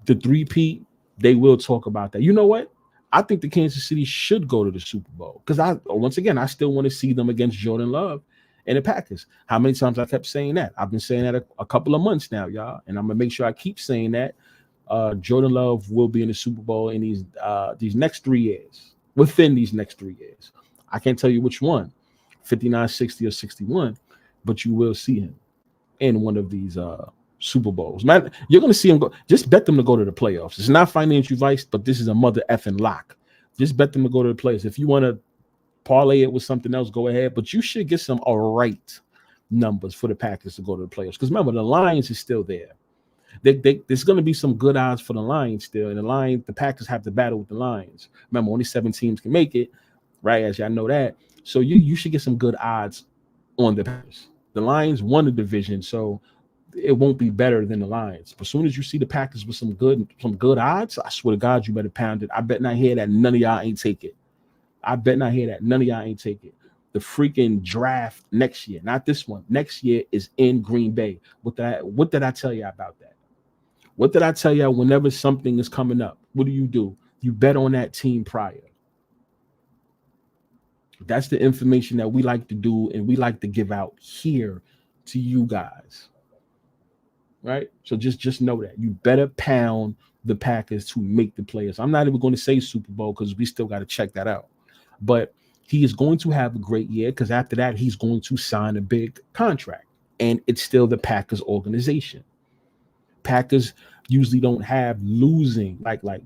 The three-peat, they will talk about that. You know what? I think the Kansas City should go to the Super Bowl because I still want to see them against Jordan Love and the Packers. How many times I kept saying that? I've been saying that a couple of months now, y'all, and I'm gonna make sure I keep saying that. Jordan Love will be in the Super Bowl in these next 3 years. Within these next 3 years, I can't tell you which one, 59, 60, or 61, but you will see him in one of these Super Bowls. Man, you're going to see them go. Just bet them to go to the playoffs. It's not financial advice, but this is a mother effing lock. Just bet them to go to the playoffs. If you want to parlay it with something else, go ahead. But you should get some all right numbers for the Packers to go to the playoffs. Because remember, the Lions is still there. There's going to be some good odds for the Lions still. And the Packers have to battle with the Lions. Remember, only 7 teams can make it, right? As y'all know that. So you should get some good odds on the Packers. The Lions won the division, so it won't be better than the Lions. But as soon as you see the Packers with some good odds, I swear to God, you better pound it. I bet not hear that none of y'all ain't take it. I bet not hear that none of y'all ain't take it. The freaking draft next year, not this one. Next year is in Green Bay. What did I tell you about that? What did I tell you whenever something is coming up? What do? You bet on that team prior. That's the information that we like to do and we like to give out here to you guys. Right? So just know that. You better pound the Packers to make the playoffs. I'm not even going to say Super Bowl because we still got to check that out. But he is going to have a great year because after that, he's going to sign a big contract. And it's still the Packers organization. Packers usually don't have losing like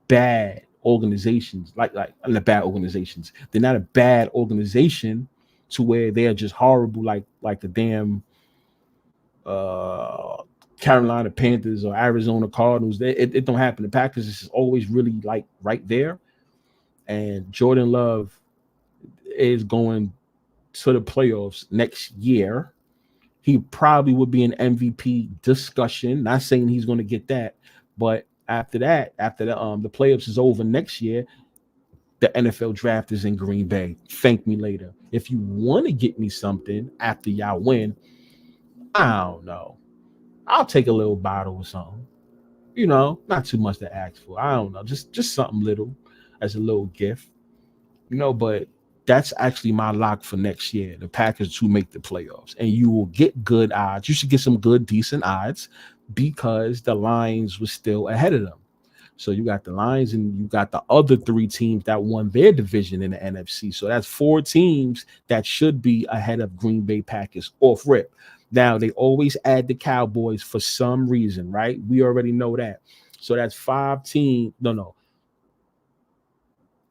bad organizations, like the bad organizations. They're not a bad organization to where they're just horrible, like the damn Carolina Panthers or Arizona Cardinals. It don't happen. The Packers is always really like right there. And Jordan Love is going to the playoffs next year. He probably would be an MVP discussion. Not saying he's going to get that, but after the playoffs is over next year, the NFL draft is in Green Bay. Thank me later. If you want to get me something after y'all win, I don't know. I'll take a little bottle or something. Not too much to ask for. I don't know. Just something little as a little gift. But that's actually my lock for next year. The Packers to make the playoffs. And you will get good odds. You should get some good, decent odds because the Lions were still ahead of them. So you got the Lions and you got the other 3 teams that won their division in the NFC. So that's 4 teams that should be ahead of Green Bay Packers off rip. Now, they always add the Cowboys for some reason, right? We already know that. So that's 5 teams. No.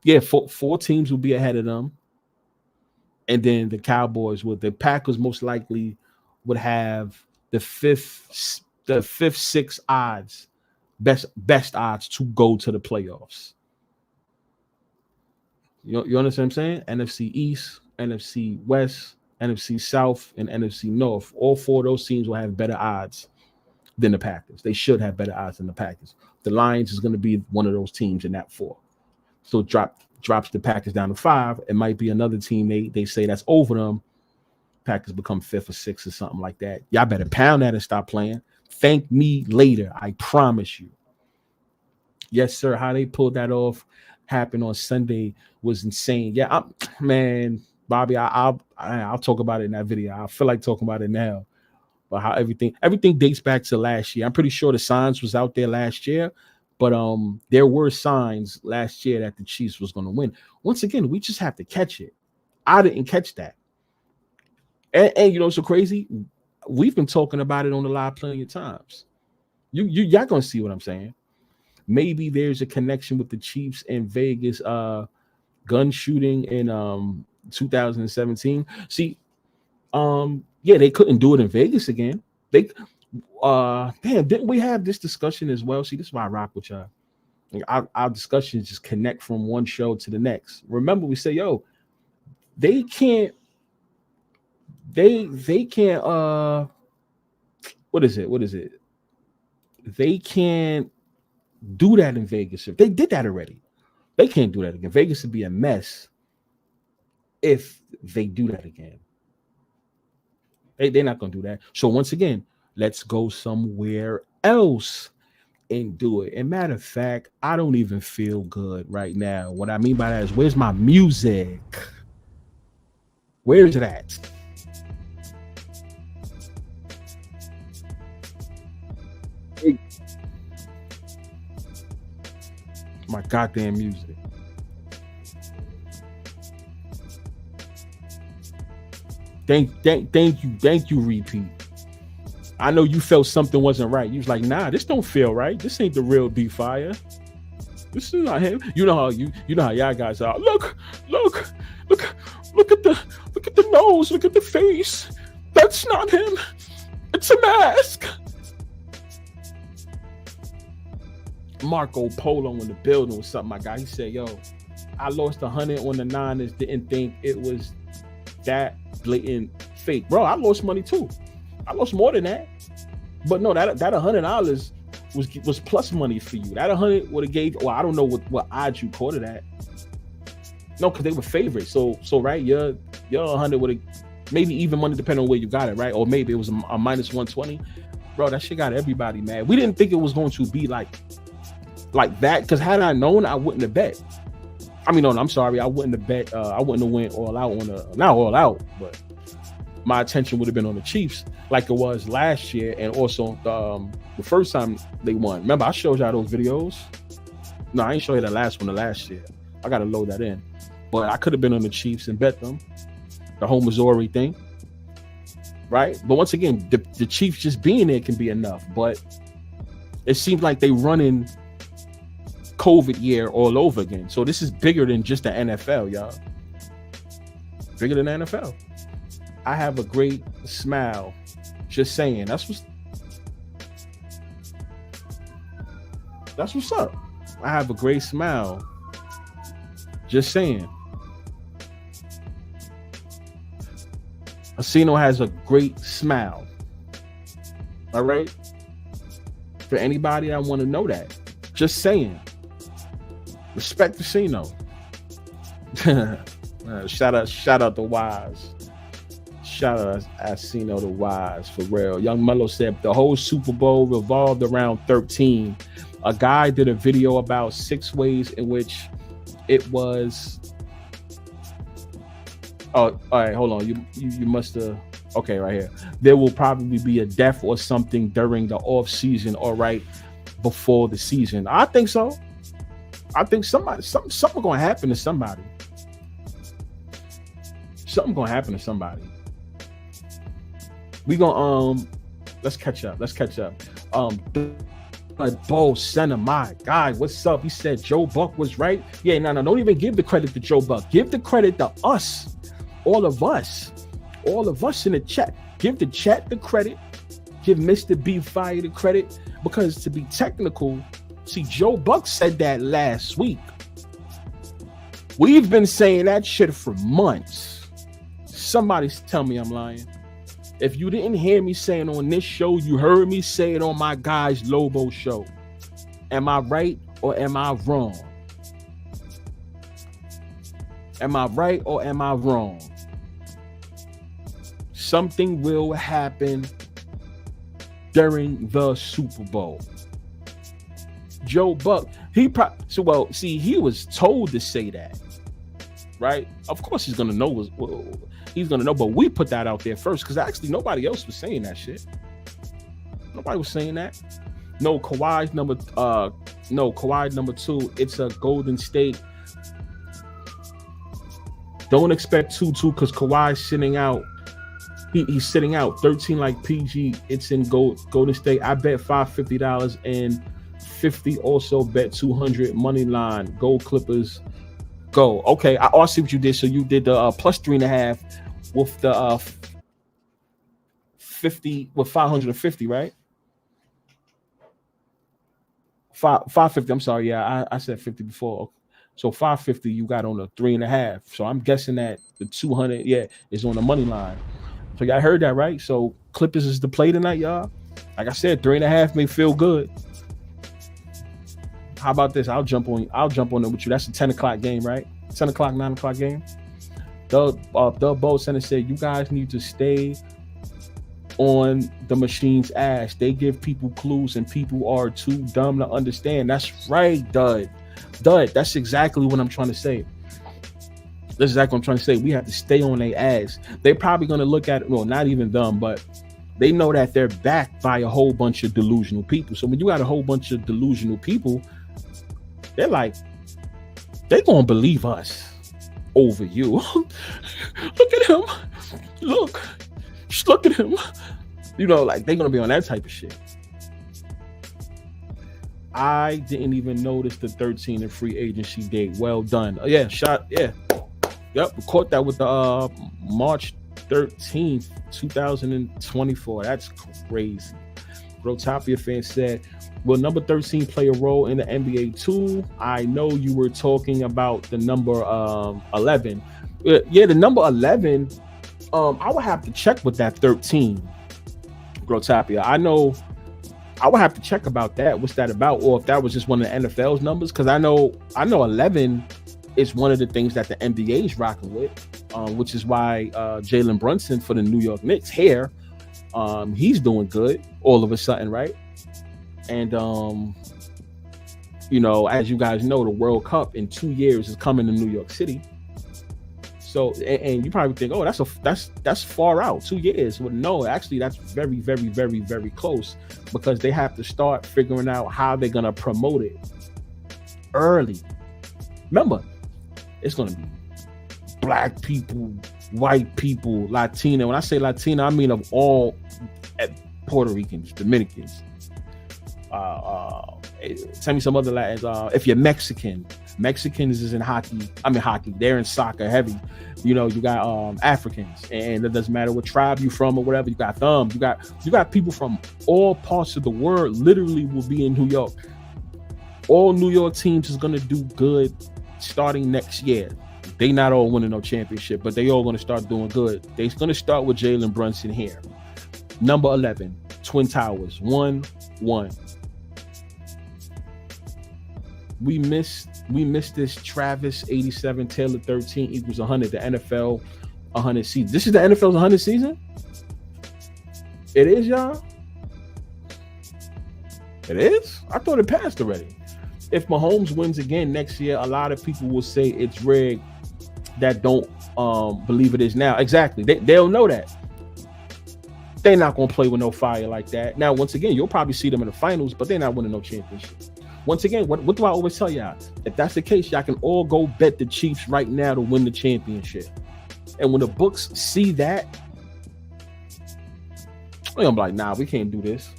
Yeah, 4 teams will be ahead of them. And then the Cowboys the Packers most likely would have the fifth, 6 odds, best odds to go to the playoffs. You understand what I'm saying? NFC East, NFC West, NFC South, and NFC North. All 4 of those teams will have better odds than the Packers. They should have better odds than the Packers. The Lions is going to be one of those teams in that 4. So drops the Packers down to 5. It might be another team they say that's over them. Packers become 5th or 6th or something like that. Y'all better pound that and stop playing. Thank me later. I promise you. Yes, sir. How they pulled that off happened on Sunday was insane. Yeah, man, Bobby, I'll talk about it in that video. I feel like talking about it now. But how everything dates back to last year. I'm pretty sure the signs was out there last year, but there were signs last year that the Chiefs was going to win. Once again, we just have to catch it. I didn't catch that. And you know, so crazy. We've been talking about it on the live plenty of times. Y'all gonna see what I'm saying. Maybe there's a connection with the Chiefs and Vegas gun shooting in 2017. See, yeah, they couldn't do it in Vegas again. Damn, didn't we have this discussion as well? See, this is why I rock with y'all. Like, our discussions just connect from one show to the next. Remember, we say, yo, they can't what is it? They can't do that in Vegas. If they did that already, they can't do that again. Vegas would be a mess if they do that again. They're not gonna do that. So once again, let's go somewhere else and do it. And matter of fact, I don't even feel good right now. What I mean by that is, where's my music? Where's it at? My goddamn music. Thank you, repeat. I know you felt something wasn't right. You was like, nah, this don't feel right. This ain't the real D-Fire. This is not him. You know how y'all guys are. Look at the nose, look at the face. That's not him. It's a mask. Marco Polo in the building was something, my guy. He said, yo, I lost 100 on the Niners, didn't think it was that blatant fake. Bro, I lost money too. I lost more than that. But no, that $100 was plus money for you. That 100 would have gave, well, I don't know what odds you caught it at. No, because they were favorites. So right, your 100 would have maybe even money depending on where you got it, right? Or maybe it was a minus 120. Bro, that shit got everybody mad. We didn't think it was going to be like that, because had I known, I wouldn't have bet. I mean, no, I'm sorry, I wouldn't have bet. I wouldn't have went all out on not all out, but my attention would have been on the Chiefs like it was last year, and also the first time they won. Remember, I showed y'all those videos. No, I ain't show you the last one. The last year, I gotta load that in. But I could have been on the Chiefs and bet them. The whole Missouri thing, right? But once again, the Chiefs just being there can be enough. But it seems like they running COVID year all over again. So this is bigger than just the NFL, y'all. Bigger than the NFL. I have a great smile. Just saying. That's what's up. I have a great smile. Just saying. Asino has a great smile. All right? For anybody that want to know that. Just saying. Respect Asino. Shout out to Wise. Shout out Asino to Wise, for real. Young Mello said the whole Super Bowl revolved around 13. A guy did a video about 6 ways in which it was. Oh, all right, hold on. You must have. Okay, right here. There will probably be a death or something during the off season, or right before the season. I think so. I think something gonna happen to somebody. Something gonna happen to somebody. We gonna let's catch up. Bo Center, my guy, what's up? He said Joe Buck was right. Yeah, no, don't even give the credit to Joe Buck. Give the credit to us, all of us in the chat. Give the chat the credit. Give Mr. B Fire the credit, because to be technical, see, Joe Buck said that last week. We've been saying that shit for months. Somebody tell me I'm lying. If you didn't hear me saying on this show, you heard me say it on my guy's Lobo show. Am I right or am I wrong? Am I right or am I wrong? Something will happen during the Super Bowl. Joe Buck, he was told to say that, right? Of course he's gonna know. He's gonna know, but we put that out there first, because actually nobody else was saying that shit. Nobody was saying that. No, Kawhi's number 2. It's a Golden State. Don't expect 2-2 because Kawhi's sitting out. He's sitting out 13 like PG. It's in Golden State. I bet $550 and 50 also bet 200 money line. Gold Clippers. Go. Okay, I see what you did. So you did the plus 3.5 with the 50 with 550, right? 550. I'm sorry. Yeah, I said 50 before. So 550 you got on a 3.5. So I'm guessing that the 200, yeah, is on the money line. So y'all heard that right? So Clippers is the play tonight, y'all. Like I said, 3.5 may feel good. How about this? I'll jump on it with you. That's a 10 o'clock game, right? 10 o'clock, 9 o'clock game. Doug Bow Center said you guys need to stay on the machine's ass. They give people clues and people are too dumb to understand. That's right, Dud. That's exactly what I'm trying to say. That's exactly what I'm trying to say. We have to stay on their ass. They're probably going to look at it, well, not even dumb, but they know that they're backed by a whole bunch of delusional people. So when you got a whole bunch of delusional people, they're like, they're going to believe us over you. Look at him. Just look at him. You know, like they're going to be on that type of shit. I didn't even notice the 13 and free agency date. Well done. Yeah, shot. Yeah. Yep. We caught that with the March 13th, 2024. That's crazy. Grotopia fan said, will number 13 play a role in the NBA too? I know you were talking about the number 11. Yeah, the number 11. I would have to check with that 13. Grotopia. I know I would have to check about that. What's that about? Or if that was just one of the NFL's numbers. Because I know 11 is one of the things that the NBA is rocking with, which is why Jalen Brunson for the New York Knicks here, he's doing good all of a sudden, right? And you know, as you guys know, the World Cup in 2 years is coming to New York City. So, and you probably think, oh, that's far out, 2 years. Well, no, actually, that's very, very, very, very close, because they have to start figuring out how they're gonna promote it early. Remember, it's gonna be black people, white people, Latino. When I say Latino, I mean of all Puerto Ricans, Dominicans. Tell me some other Latins. If you're Mexicans is in hockey. I mean hockey. They're in soccer heavy. You know, you got Africans, and it doesn't matter what tribe you from or whatever. You got them. You got people from all parts of the world. Literally, will be in New York. All New York teams is gonna do good starting next year. They not all winning no championship, but they all gonna start doing good. They're gonna start with Jalen Brunson here. Number 11, Twin Towers, 1-1. We missed this Travis 87 Taylor 13 equals 100. The NFL 100 season. This is the NFL's 100 season. It is, y'all. It is. I thought it passed already. If Mahomes wins again next year, a lot of people will say it's rigged. That don't believe it is now. Exactly. They'll know that. They're not gonna play with no fire like that. Now, once again, you'll probably see them in the finals, but they're not winning no championship. Once again, what do I always tell y'all? If that's the case, y'all can all go bet the Chiefs right now to win the championship. And when the books see that, I'm like, nah, we can't do this.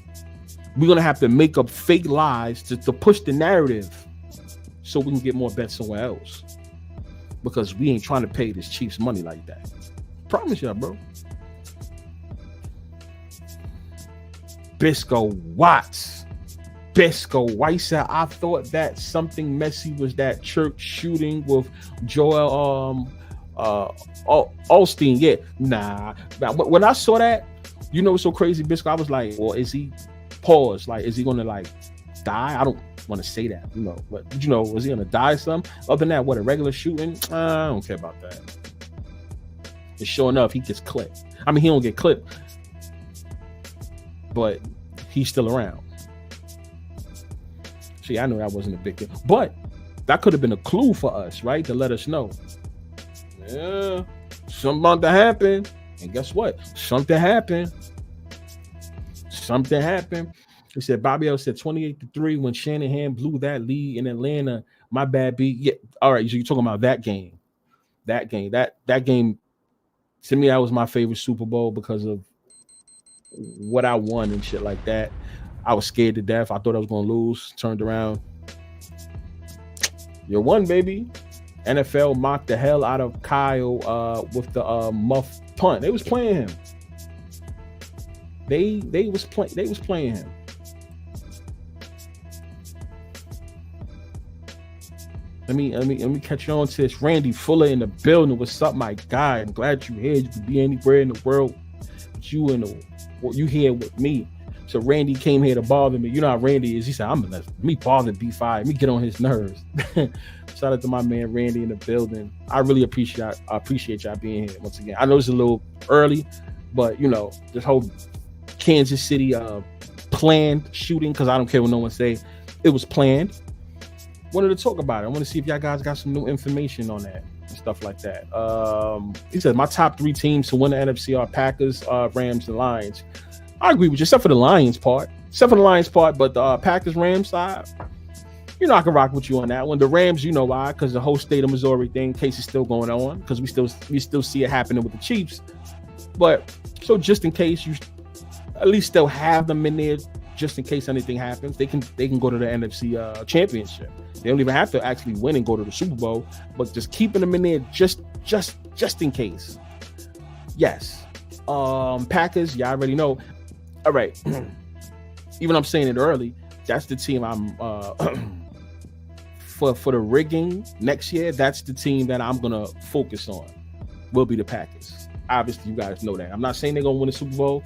We're gonna have to make up fake lies to push the narrative so we can get more bets somewhere else. Because we ain't trying to pay this Chiefs money like that. Promise y'all, bro. Bisco Watts said, I thought that something messy was that church shooting with Joel Osteen. Yeah, nah. When I saw that, you know what's so crazy, Bisco? I was like, well, is he pause? Like, is he gonna like die? I don't want to say that, you know, but you know, was he gonna die some? Other than that, what, a regular shooting? I don't care about that. And sure enough, he gets clipped. I mean, he don't get clipped, but he's still around. See, I know that wasn't a big deal, but that could have been a clue for us, right? To let us know, yeah, something about to happen. And guess what? Something happened. He said, Bobby L said 28-3 when Shanahan blew that lead in Atlanta. My bad, B. Yeah, all right. So you're talking about that game. That game, to me, that was my favorite Super Bowl because of what I won and shit like that. I was scared to death. I thought I was going to lose. Turned around. You won, baby. NFL mocked the hell out of Kyle with the muff punt. They was playing him. They was playing him. Let me catch on to this. Randy Fuller in the building. What's up, my guy? I'm glad you're here. You could be anywhere in the world, but you here with me. So Randy came here to bother me. You know how Randy is. He said, "I'm gonna let me bother B5. Let me get on his nerves." Shout out to my man Randy in the building. I really appreciate y'all being here once again. I know it's a little early, but you know, this whole Kansas City planned shooting, because I don't care what no one say, it was planned. Wanted to talk about it. I want to see if y'all guys got some new information on that and stuff like that. He said my top 3 teams to win the NFC are Packers, Rams, and Lions. I agree with you, except for the Lions part. But the Packers, Rams side, you know, I can rock with you on that one. The Rams, you know why? Because the whole state of Missouri thing case is still going on, because we still see it happening with the Chiefs. But so just in case, you at least still have them in there, just in case anything happens, they can go to the NFC championship. They don't even have to actually win and go to the Super Bowl, but just keeping them in there just in case. Yes. Packers, y'all already know. All right. Even I'm saying it early, that's the team I'm for the rigging next year. That's the team that I'm gonna focus on. Will be the Packers. Obviously, you guys know that. I'm not saying they're gonna win the Super Bowl.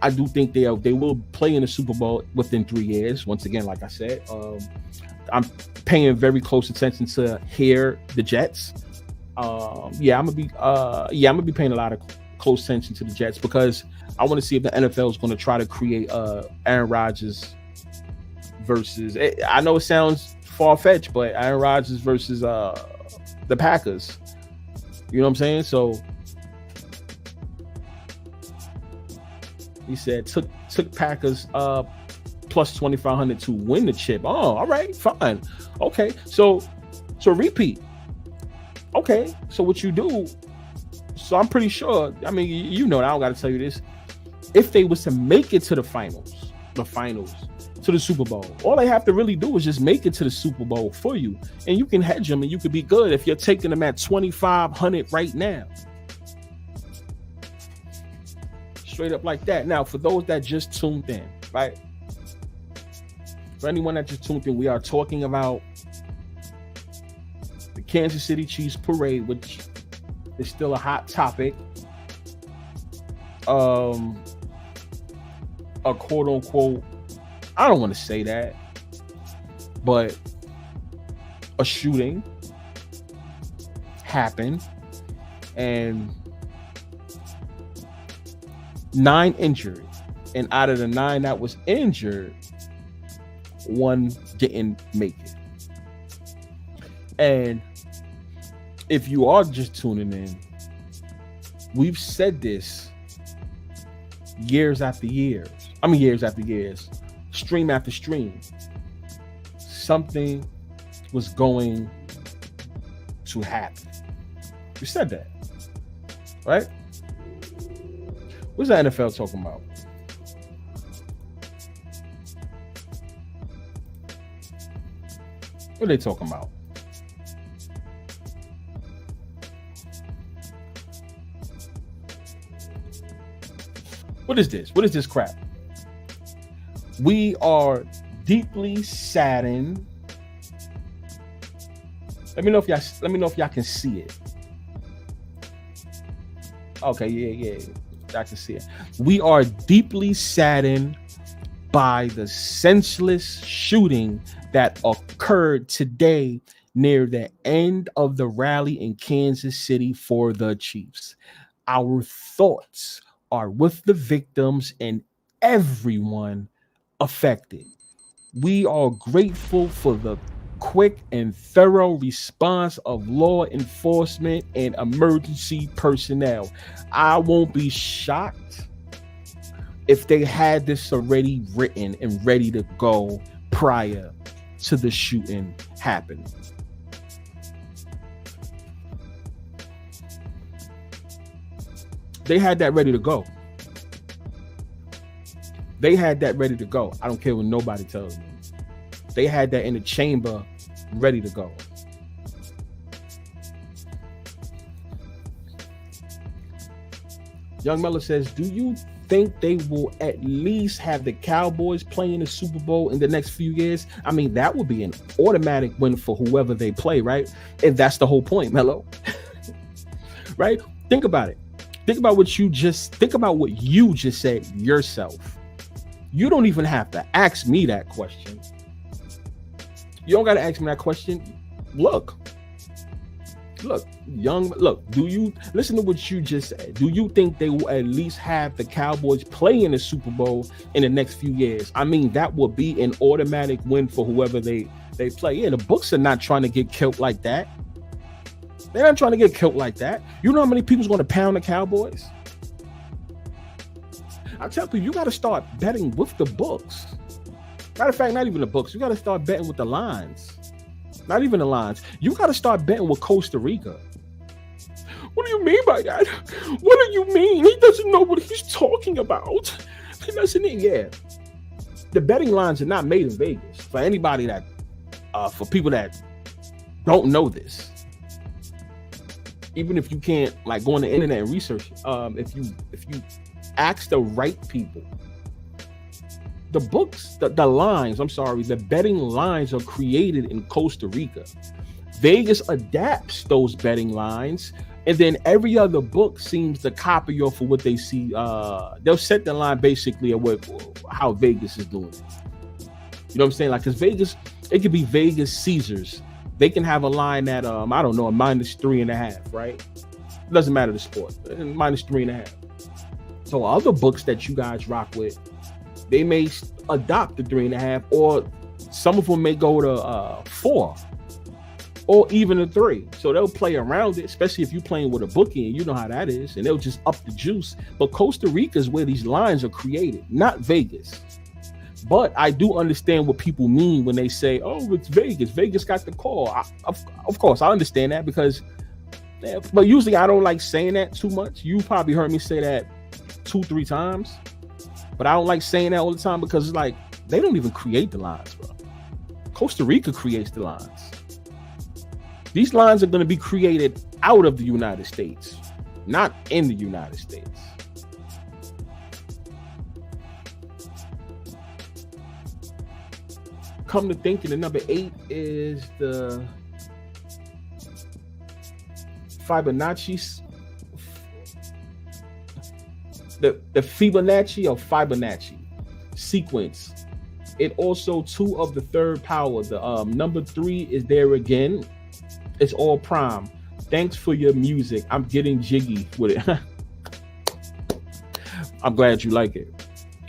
I do think they will play in the Super Bowl within 3 years. Once again, like I said, I'm paying very close attention to hear the Jets. I'm gonna be paying a lot of close attention to the Jets, because I want to see if the NFL is going to try to create Aaron Rodgers versus. I know it sounds far-fetched, but Aaron Rodgers versus the Packers. You know what I'm saying? So he said took Packers plus 2,500 to win the chip. Oh, all right, fine. Okay, so repeat. Okay, so what you do? So I'm pretty sure. I mean, you know, I don't got to tell you this. If they was to make it to the finals, to the Super Bowl, all they have to really do is just make it to the Super Bowl for you, and you can hedge them, and you could be good if you're taking them at 2,500 right now. Straight up like that. Now, for those that just tuned in, right? For anyone that just tuned in, we are talking about the Kansas City Chiefs parade, which is still a hot topic. A quote unquote, I don't want to say that, but a shooting happened and 9 injured, and out of the 9 that was injured, 1 didn't make it. And if you are just tuning in, we've said this years after years, stream after stream. Something was going to happen. We said that, right? What's the NFL talking about? What are they talking about? What is this? What is this crap? We are deeply saddened. Let me know if y'all can see it. Okay, yeah. I can see it. We are deeply saddened by the senseless shooting that occurred today near the end of the rally in Kansas City for the Chiefs. Our thoughts are with the victims and everyone affected. We are grateful for the quick and thorough response of law enforcement and emergency personnel. I won't be shocked if they had this already written and ready to go prior to the shooting happening. They had that ready to go. I don't care what nobody tells me. They had that in the chamber ready to go. Young Miller says, do you think they will at least have the Cowboys playing the Super Bowl in the next few years? I mean, that would be an automatic win for whoever they play, right? And that's the whole point, Mello. Right? Think about it. Think about what you just said yourself. You don't even have to ask me that question. You don't got to ask me that question. Look, do you listen to what you just said? Do you think they will at least have the Cowboys play in the Super Bowl in the next few years? I mean, that would be an automatic win for whoever they play. Yeah, the books are not trying to get killed like that. They're not trying to get killed like that. You know how many people's going to pound the Cowboys? I tell people, you got to start betting with the books. Matter of fact, not even the books. You got to start betting with the lines. Not even the lines. You got to start betting with Costa Rica. What do you mean by that? What do you mean? He doesn't know what he's talking about. He doesn't. Yeah. The betting lines are not made in Vegas. For anybody that, for people that don't know this. Even if you can't like go on the internet and research, if you ask the right people, the books, the lines, the betting lines are created in Costa Rica. Vegas adapts those betting lines, and then every other book seems to copy off of what they see. They'll set the line basically at how Vegas is doing it. You know what I'm saying? Like, because Vegas, it could be Vegas Caesars. They can have a line at, I don't know, a -3.5, right? It doesn't matter the sport, -3.5. So other books that you guys rock with, they may adopt the 3.5, or some of them may go to 4, or even a 3. So they'll play around it, especially if you're playing with a bookie, and you know how that is, and they'll just up the juice. But Costa Rica is where these lines are created, not Vegas. But I do understand what people mean when they say, oh, it's Vegas. Vegas got the call. Of course, I understand that because, but usually I don't like saying that too much. You probably heard me say that 2-3 times, but I don't like saying that all the time because it's like, they don't even create the lines, bro. Costa Rica creates the lines. These lines are going to be created out of the United States, not in the United States. Come to think, the number 8 is the Fibonacci, the Fibonacci or Fibonacci sequence. It also 2 of the 3rd power. The number 3 is there again. It's all prime. Thanks for your music. I'm getting jiggy with it. I'm glad you like it.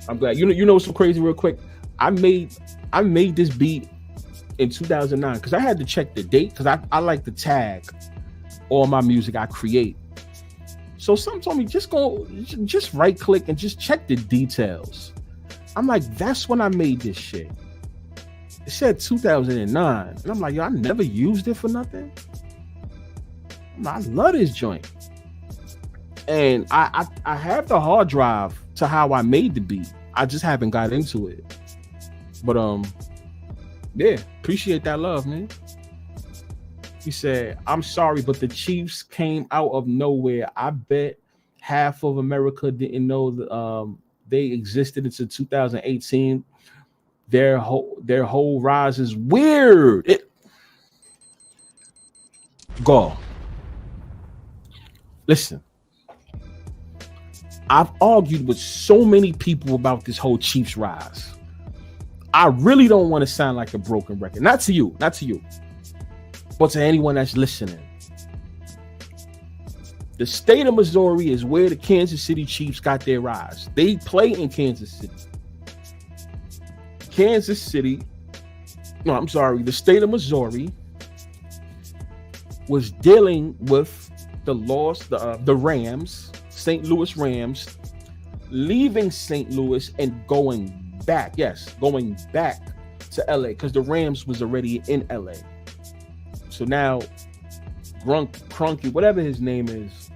I'm glad. You know what's so crazy real quick? I made this beat in 2009 because I had to check the date because I like to tag all my music I create. So someone told me just right click and just check the details. I'm like, that's when I made this shit. It said 2009, and I'm like, yo, I never used it for nothing. I love this joint, and I have the hard drive to how I made the beat. I just haven't got into it. But yeah, appreciate that love, man. He said, I'm sorry, but the Chiefs came out of nowhere. I bet half of America didn't know that they existed until 2018. Their whole rise is weird. Go. Listen, I've argued with so many people about this whole Chiefs rise. I really don't want to sound like a broken record. Not to you, but to anyone that's listening. The state of Missouri is where the Kansas City Chiefs got their rise. They play in Kansas City. The state of Missouri was dealing with the loss, the Rams, St. Louis Rams, leaving St. Louis and going back to LA because the Rams was already in LA. So now Crunky, whatever his name is,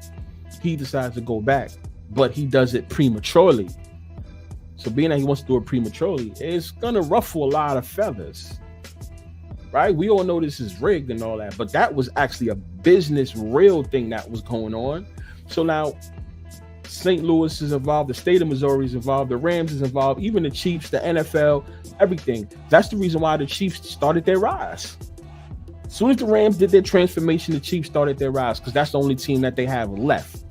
he decides to go back, but he does it prematurely. So being that he wants to do it prematurely, it's gonna ruffle a lot of feathers, right? We all know this is rigged and all that, but that was actually a business real thing that was going on. So now St. Louis is involved, the state of Missouri is involved, the Rams is involved, even the Chiefs, the NFL, everything. That's the reason why the Chiefs started their rise. As soon as the Rams did their transformation, the Chiefs started their rise because that's the only team that they have left.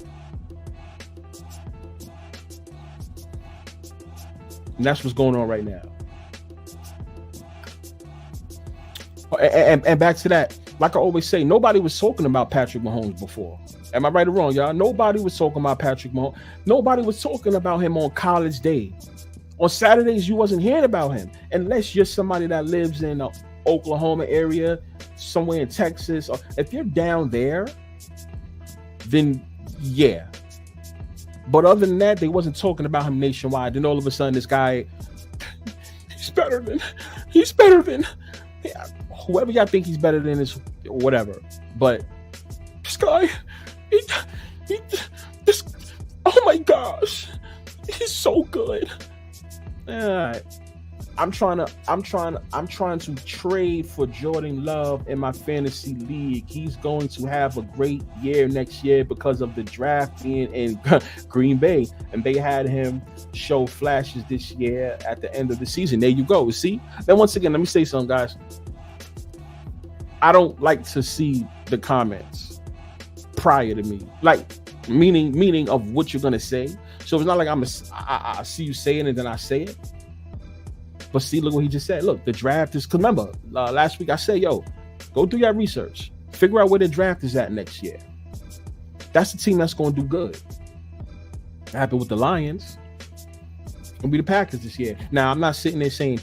And that's what's going on right now. And back to that, like I always say, nobody was talking about Patrick Mahomes before. Am I right or wrong, y'all? Nobody was talking about Patrick Mahomes. Nobody was talking about him on college day. On Saturdays, you wasn't hearing about him unless you're somebody that lives in the Oklahoma area, somewhere in Texas. Or if you're down there, then yeah. But other than that, they wasn't talking about him nationwide. Then all of a sudden, this guy, he's better than whoever y'all think he's better than is whatever. But this guy, this, oh my gosh, he's so good. I'm trying to trade for Jordan Love in my fantasy league. He's going to have a great year next year because of the draft being in Green Bay, and they had him show flashes this year at the end of the season. There you go. See? Then once again, let me say something, guys. I don't like to see the comments prior to me, like meaning of what you're gonna say. So it's not like I see you say it and then I say it. But see, look what he just said. Look, the draft is, cause remember, last week I said, yo, go do your research. Figure out where the draft is at next year. That's the team that's going to do good. It happened with the Lions. It's going to be the Packers this year. Now, I'm not sitting there saying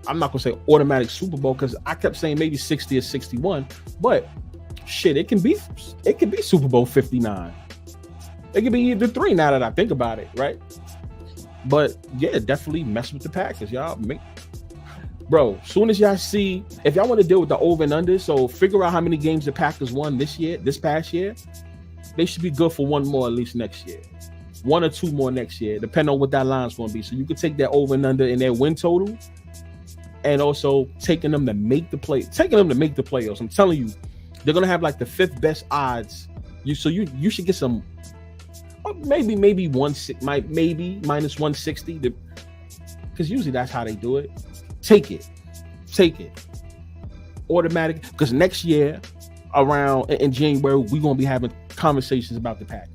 I'm not going to say automatic Super Bowl because I kept saying maybe 60 or 61. But shit, it can be Super Bowl 59. It could be either 3 now that I think about it, right? But yeah, definitely mess with the Packers, y'all. Bro, soon as y'all see, if y'all want to deal with the over and under, so figure out how many games the Packers won this past year. They should be good for one more at least next year. 1 or 2 more next year, depending on what that line's going to be. So you can take that over and under in their win total, and also taking them to make the playoffs. I'm telling you, they're going to have like the 5th best odds. You should get some. Maybe maybe minus 160, because usually that's how they do it. Take it automatic, because next year around in January we're gonna be having conversations about the Packers.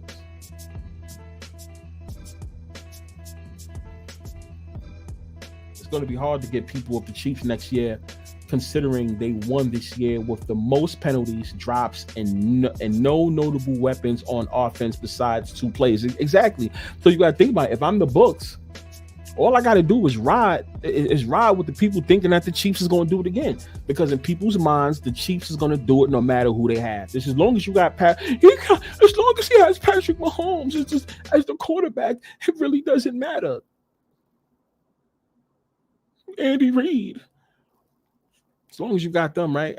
It's gonna be hard to get people with the Chiefs next year, considering they won this year with the most penalties, drops, and no notable weapons on offense besides 2 plays. Exactly. So you got to think about it. If I'm the books, all I got to do is ride with the people thinking that the Chiefs is going to do it again. Because in people's minds, the Chiefs is going to do it no matter who they have. Just as long as you got as long as he has Patrick Mahomes, it's just as the quarterback, it really doesn't matter. Andy Reid. As long as you got them, right?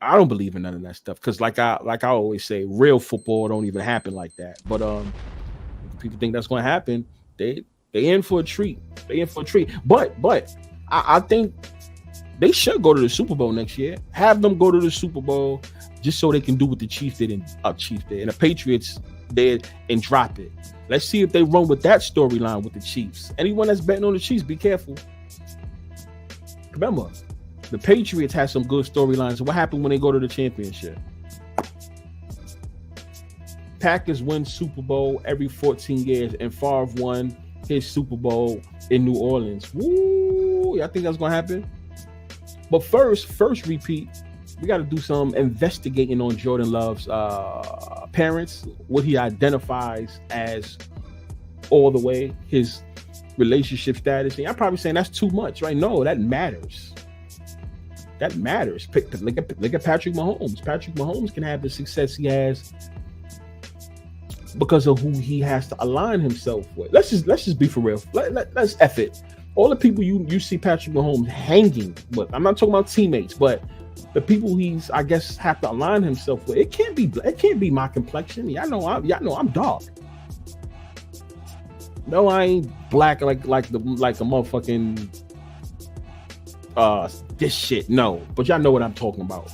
I don't believe in none of that stuff because, like I always say, real football don't even happen like that. But if people think that's going to happen, they in for a treat. But I think they should go to the Super Bowl next year. Have them go to the Super Bowl just so they can do what the Chiefs did and the Patriots did and drop it. Let's see if they run with that storyline with the Chiefs. Anyone that's betting on the Chiefs, be careful. Remember, the Patriots had some good storylines. What happened when they go to the championship? Packers win Super Bowl every 14 years, and Favre won his Super Bowl in New Orleans. Woo! I think that's going to happen. But first repeat, we got to do some investigating on Jordan Love's parents, what he identifies as all the way, his relationship status. And I'm probably saying that's too much, right? No, that matters. That matters. Look at Patrick Mahomes. Patrick Mahomes can have the success he has because of who he has to align himself with. Let's just be for real. Let's F it. All the people you see Patrick Mahomes hanging with, I'm not talking about teammates, but the people he's, I guess, have to align himself with. It can't be my complexion. Y'all know I'm dark. No, I ain't black like a motherfucking this shit. No, but y'all know what I'm talking about.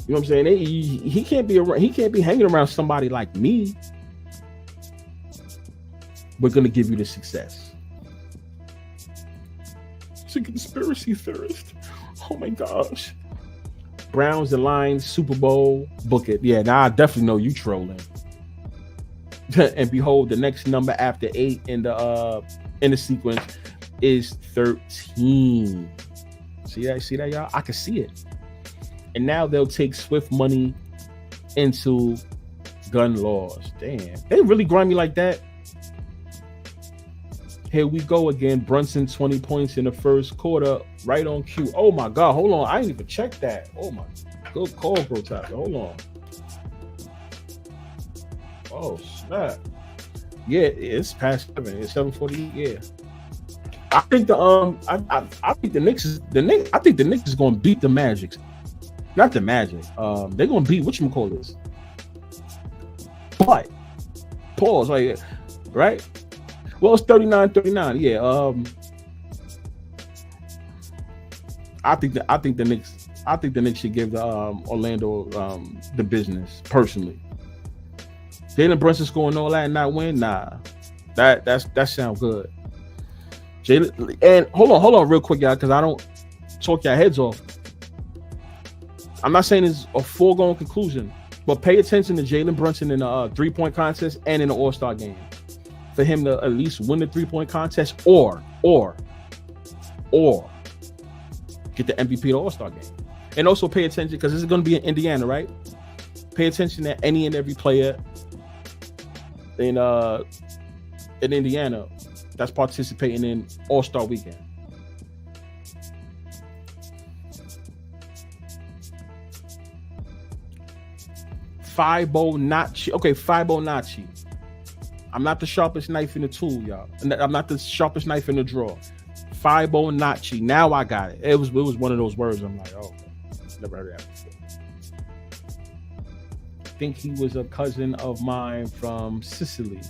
You know what I'm saying? He can't be hanging around somebody like me. we're going to give you the success. It's a conspiracy theorist. Oh my gosh. Browns and Lions, Super Bowl, book it. Yeah, now I definitely know you trolling. And behold, the next number after 8 in the sequence is 13. See that, y'all? I can see it. And now they'll take swift money into gun laws. Damn, they really grimy like that. Here we go again. Brunson 20 points in the first quarter, right on cue. Oh my God, hold on. I didn't even check that. Oh my, good call, bro. Hold on. Oh snap. Yeah, it's past 7. It's 7:40. Yeah. I think I think the Knicks is I think the Knicks is gonna beat the Magic. Not the Magic. They're gonna beat whatchamacallit. But pause like right? Well, it's 39-39. Yeah. I think the Knicks should give the Orlando the business personally. Jalen Brunson scoring all that and not win? Nah. That sounds good. Jalen, and hold on real quick, y'all, because I don't talk your heads off. I'm not saying it's a foregone conclusion, but pay attention to Jalen Brunson in a 3-point contest and in the All-Star game. For him to at least win the 3-point contest or get the MVP of the All-Star game. And also pay attention, because this is going to be in Indiana, right? Pay attention to any and every player in Indiana that's participating in All-Star weekend. Fibonacci. I'm not the sharpest knife in the tool, y'all. I'm not the sharpest knife in the drawer. Fibonacci. Now I got it. It was one of those words. I'm like, oh, never heard of that before. I think he was a cousin of mine from Sicily.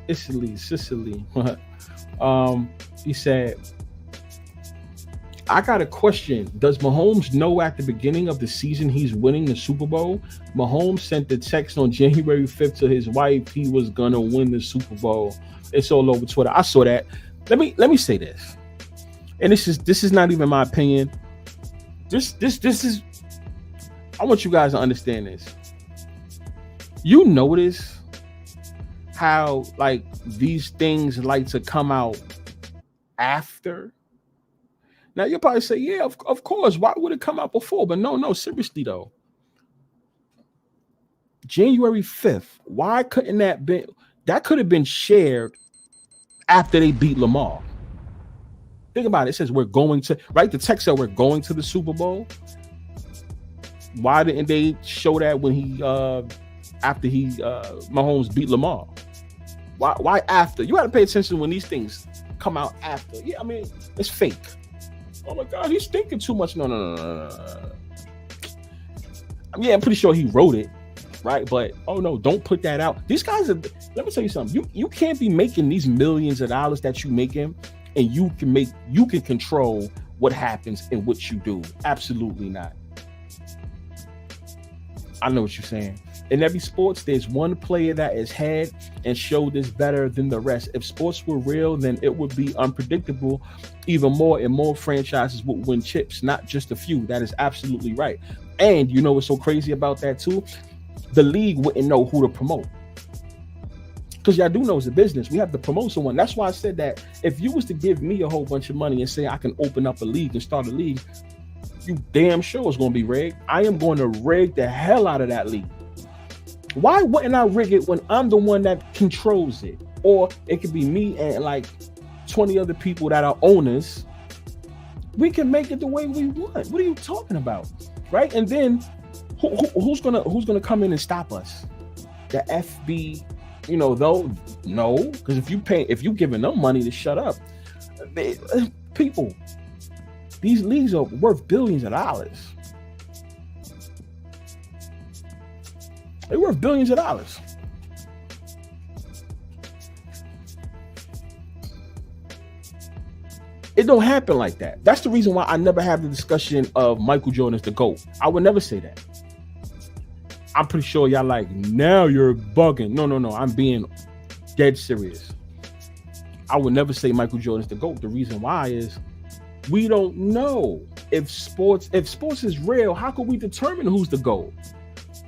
He said, I got a question. Does Mahomes know at the beginning of the season he's winning the Super Bowl? Mahomes sent the text on January 5th to his wife he was gonna win the Super Bowl. It's all over Twitter. I saw that. Let me say this. And this is not even my opinion. This is, I want you guys to understand this. You notice how like these things like to come out after. Now you'll probably say, yeah, of course. Why would it come out before? But no, seriously though. January 5th. Why couldn't that could have been shared after they beat Lamar? Think about it. It says we're going to, right? The text said we're going to the Super Bowl. Why didn't they show that when after Mahomes beat Lamar? Why after? You got to pay attention when these things come out after. Yeah, I mean, it's fake. Oh my God, he's thinking too much. No. Yeah, I'm pretty sure he wrote it, right? But oh no, don't put that out. These guys are. Let me tell you something. You can't be making these millions of dollars that you making, and you can control what happens and what you do. Absolutely not. I know what you're saying. In every sports, there's one player that is had and showed this better than the rest. If sports were real, then it would be unpredictable even more, and more franchises would win chips, not just a few. That is absolutely right. And you know what's so crazy about that too? The league wouldn't know who to promote. Because y'all do know it's a business. We have to promote someone. That's why I said that if you was to give me a whole bunch of money and say I can open up a league and start a league, you damn sure it's going to be rigged. I am going to rig the hell out of that league. Why wouldn't I rig it when I'm the one that controls it? Or it could be me and like 20 other people that are owners. We can make it the way we want. What are you talking about? Right? And then who's gonna come in and stop us? The FB, though? No, because if you giving them money to shut up, people, these leagues are worth billions of dollars. They're worth billions of dollars. It don't happen like that. That's the reason why I never have the discussion of Michael Jordan as the GOAT. I would never say that. I'm pretty sure y'all like, now you're bugging. No. I'm being dead serious. I would never say Michael Jordan's the GOAT. The reason why is we don't know if sports is real. How can we determine who's the GOAT?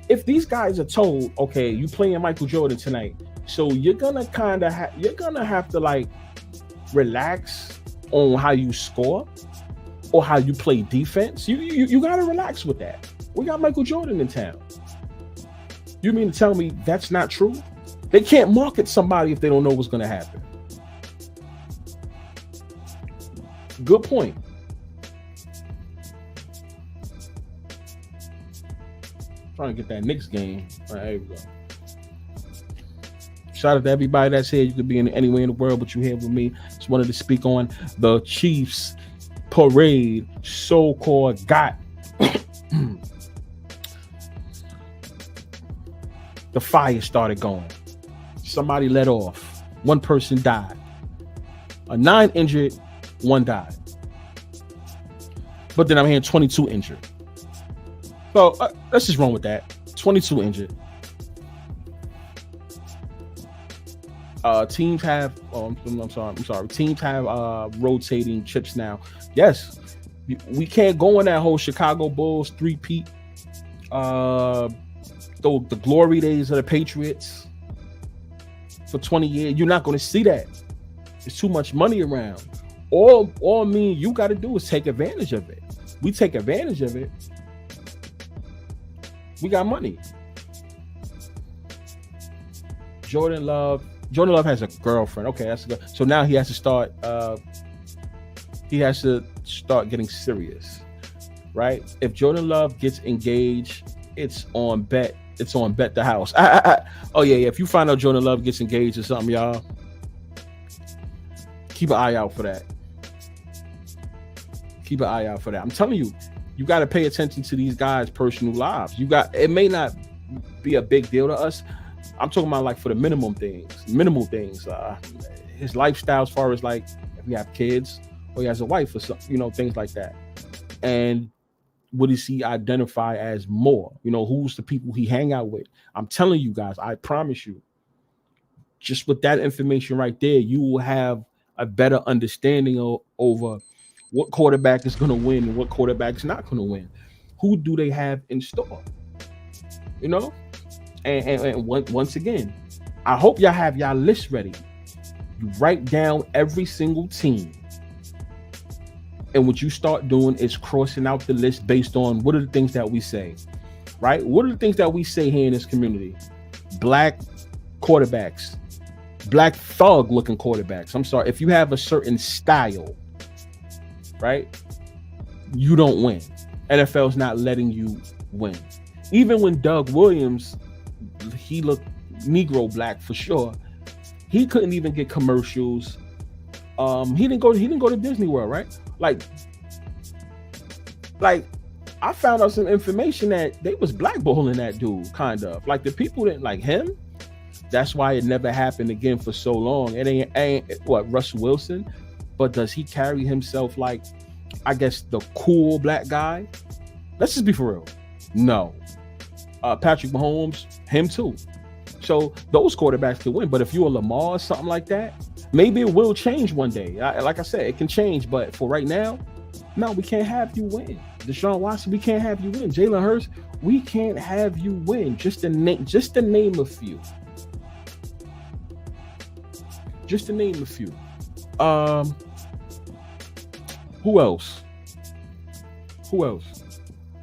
If these guys are told, okay, you playing Michael Jordan tonight, so you're gonna have to like relax on how you score or how you play defense. You gotta relax with that. We got Michael Jordan in town. You mean to tell me that's not true? They can't market somebody if they don't know what's gonna happen. Good point. Trying to get that Knicks game. All right, there we go. Shout out to everybody that's here. You could be anywhere in the world, but you're here with me. Just wanted to speak on the Chiefs parade, so-called got the fire started going. Somebody let off. One person died. 9 injured, 1 died. But then I'm hearing 22 injured. So let's just run with that. 22 injured. Teams have. I'm sorry. Teams have rotating chips now. Yes, we can't go on that whole Chicago Bulls 3-peat. The glory days of the Patriots for 20 years. You're not going to see that. There's too much money around. All me and you got to do is take advantage of it. We take advantage of it. We got money. Jordan Love has a girlfriend. Okay, that's good. So now he has to start. He has to start getting serious, right? If Jordan Love gets engaged, it's on bet. It's on bet the house. Oh yeah. If you find out Jordan Love gets engaged or something, y'all, keep an eye out for that. Keep an eye out for that. I'm telling you, you got to pay attention to these guys' personal lives. It may not be a big deal to us. I'm talking about like for the minimal things. His lifestyle, as far as like if he have kids or he has a wife or something, things like that. And what does he identify as more? Who's the people he hang out with? I'm telling you guys, I promise you, just with that information right there, you will have a better understanding over what quarterback is going to win and what quarterback is not going to win. Who do they have in store? And once again, I hope y'all have y'all list ready. You write down every single team. And what you start doing is crossing out the list based on what are the things that we say, right? What are the things that we say here in this community? Black quarterbacks, black thug looking quarterbacks. I'm sorry. If you have a certain style, right? You don't win. NFL's not letting you win. Even when Doug Williams, he looked Negro black for sure. He couldn't even get commercials. He didn't go to Disney World, right? Like I found out some information that they was blackballing that dude, kind of. Like the people didn't like him. That's why it never happened again for so long. It ain't what Russell Wilson, but does he carry himself like, I guess, the cool black guy? Let's just be for real. No. Patrick Mahomes, him too. So those quarterbacks can win. But if you're a Lamar or something like that, maybe it will change one day. Like I said, it can change. But for right now, no, we can't have you win. Deshaun Watson, we can't have you win. Jalen Hurts, we can't have you win. Just to name a few. Just to name a few. Who else?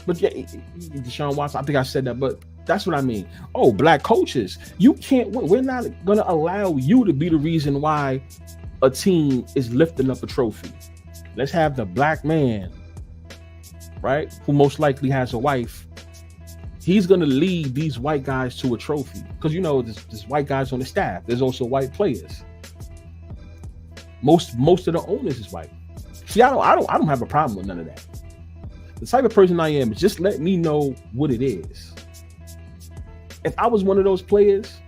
But yeah, Deshaun Watson, I think I said that, but that's what I mean. Oh, black coaches. You can't win. We're not going to allow you to be the reason why a team is lifting up a trophy. Let's have the black man, right, who most likely has a wife. He's going to lead these white guys to a trophy. Because, there's white guys on the staff. There's also white players. Most of the owners is white. See, I don't have a problem with none of that. The type of person I am is just let me know what it is. If I was one of those players,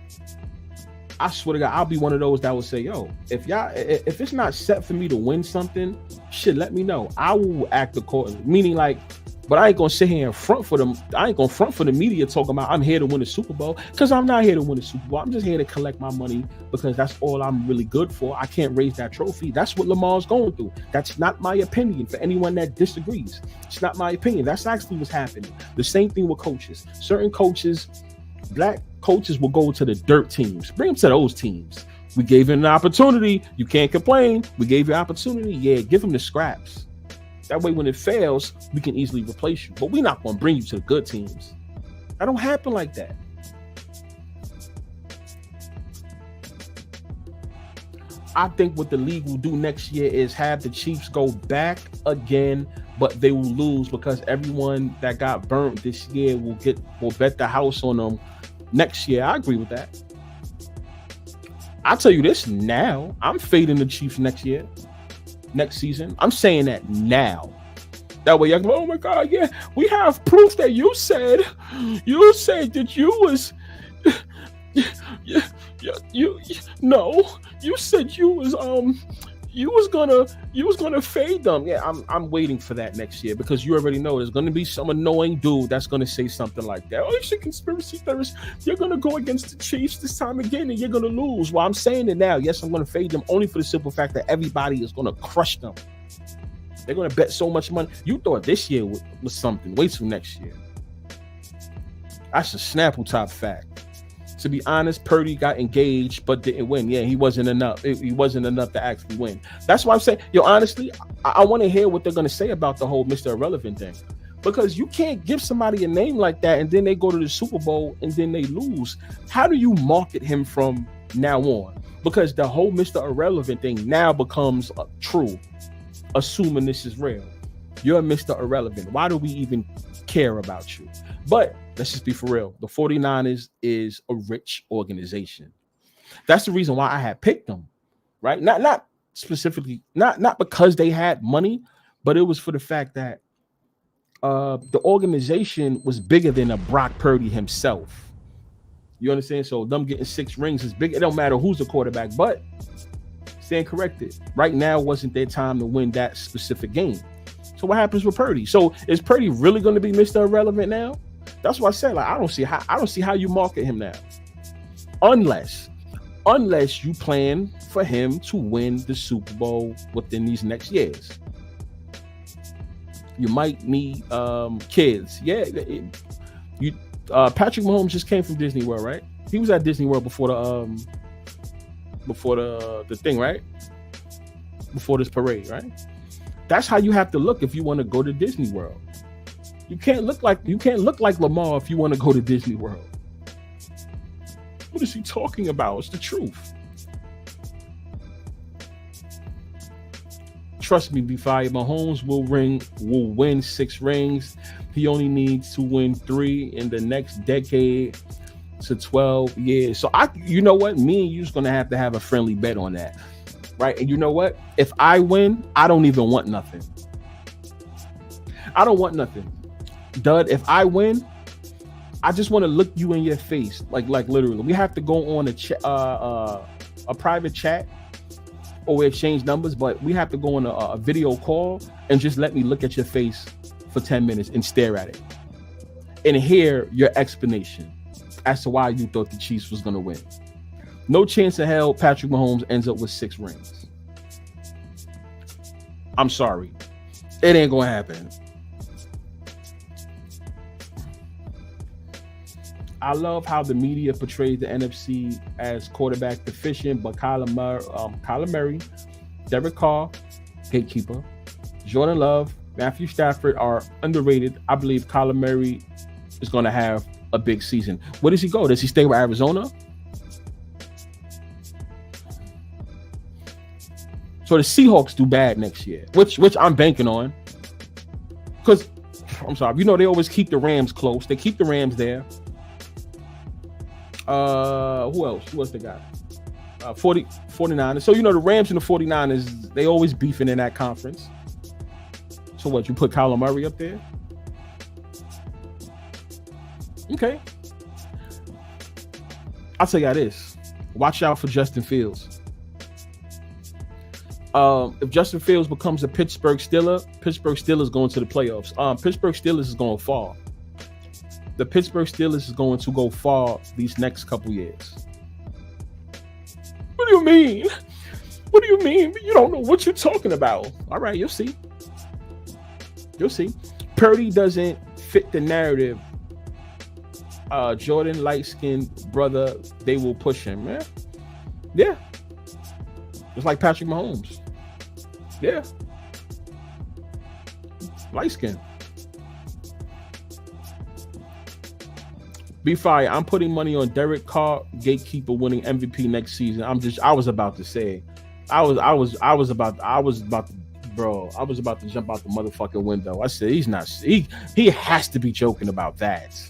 I swear to God, I'll be one of those that would say, yo, if it's not set for me to win something, shit, let me know. I will act accordingly. Meaning, like, But I ain't gonna sit here and front for them. I ain't gonna front for the media talking about I'm here to win the Super Bowl, because I'm not here to win the Super Bowl. I'm just here to collect my money, because that's all I'm really good for. I can't raise that trophy. That's what Lamar's going through. That's not my opinion. For anyone that disagrees, it's not my opinion. That's actually what's happening. The same thing with coaches. Certain coaches, black coaches, will go to the dirt teams. Bring them to those teams. We gave him an opportunity. You can't complain. We gave you an opportunity. Yeah, give him the scraps. That way, when it fails, we can easily replace you. But we're not going to bring you to the good teams. That don't happen like that. I think what the league will do next year is have the Chiefs go back again, but they will lose because everyone that got burnt this year will bet the house on them next year. I agree with that. I'll tell you this now. I'm fading the Chiefs next season. I'm saying that now. That way, y'all go, oh my God, yeah, we have proof that you said that you was, you said you was gonna fade them. Yeah, I'm waiting for that next year, because you already know there's gonna be some annoying dude that's gonna say something like that. Oh, you're a conspiracy theorist. You're gonna go against the Chiefs this time again and you're gonna lose. Well, I'm saying it now. Yes, I'm gonna fade them, only for the simple fact that everybody is gonna crush them. They're gonna bet so much money. You thought this year was something. Wait till next year. That's a Snapple top fact. To be honest, Purdy got engaged but didn't win. Yeah, he wasn't enough. He wasn't enough to actually win. That's why I'm saying, honestly, I want to hear what they're going to say about the whole Mr. Irrelevant thing. Because you can't give somebody a name like that and then they go to the Super Bowl and then they lose. How do you market him from now on? Because the whole Mr. Irrelevant thing now becomes true, assuming this is real. You're Mr. Irrelevant. Why do we even care about you? But let's just be for real. The 49ers is a rich organization. That's the reason why I had picked them, right? Not specifically, not because they had money, but it was for the fact that the organization was bigger than a Brock Purdy himself. You understand? So them getting 6 rings is big. It don't matter who's the quarterback, but stand corrected. Right now wasn't their time to win that specific game. So what happens with Purdy? So is Purdy really going to be Mr. Irrelevant now? That's why I said, like, I don't see how you market him now, unless you plan for him to win the Super Bowl within these next years. You might need kids. Yeah, Patrick Mahomes just came from Disney World, right? He was at Disney World before the thing, right? Before this parade, right? That's how you have to look if you want to go to Disney World. You can't look like Lamar if you want to go to Disney World. What is he talking about? It's the truth. Trust me, B5, Mahomes will win 6 rings. He only needs to win 3 in the next decade to 12 years. So you know what? Me and you's gonna have to have a friendly bet on that. Right? And you know what? If I win, I don't even want nothing. I don't want nothing. Dud, if I win, I just want to look you in your face, like literally. We have to go on a private chat, or we exchange numbers, but we have to go on a video call and just let me look at your face for 10 minutes and stare at it and hear your explanation as to why you thought the Chiefs was going to win. No chance in hell Patrick Mahomes ends up with 6 rings. I'm sorry. It ain't going to happen. I love how the media portrays the NFC as quarterback deficient, but Kyler Murray, Derek Carr, gatekeeper, Jordan Love, Matthew Stafford are underrated. I believe Kyler Murray is going to have a big season. Where does he go? Does he stay with Arizona? So the Seahawks do bad next year, which I'm banking on. Because, I'm sorry, they always keep the Rams close. They keep the Rams there. Who else? Who else they got? 49ers. So, the Rams and the 49ers, they always beefing in that conference. So what, you put Kyler Murray up there? Okay. I'll tell you this. Watch out for Justin Fields. If Justin Fields becomes a Pittsburgh Steelers going to the playoffs. Pittsburgh Steelers is going far. The Pittsburgh Steelers is going to go far these next couple years. What do you mean? What do you mean? You don't know what you're talking about. All right, you'll see. You'll see. Purdy doesn't fit the narrative. Jordan, light-skinned brother, they will push him, man. Yeah. Just like Patrick Mahomes. Yeah. Light-skinned. Be fire. I'm putting money on Derek Carr, gatekeeper, winning MVP next season. I was about to say, I was about to jump out the motherfucking window. I said he has to be joking about that.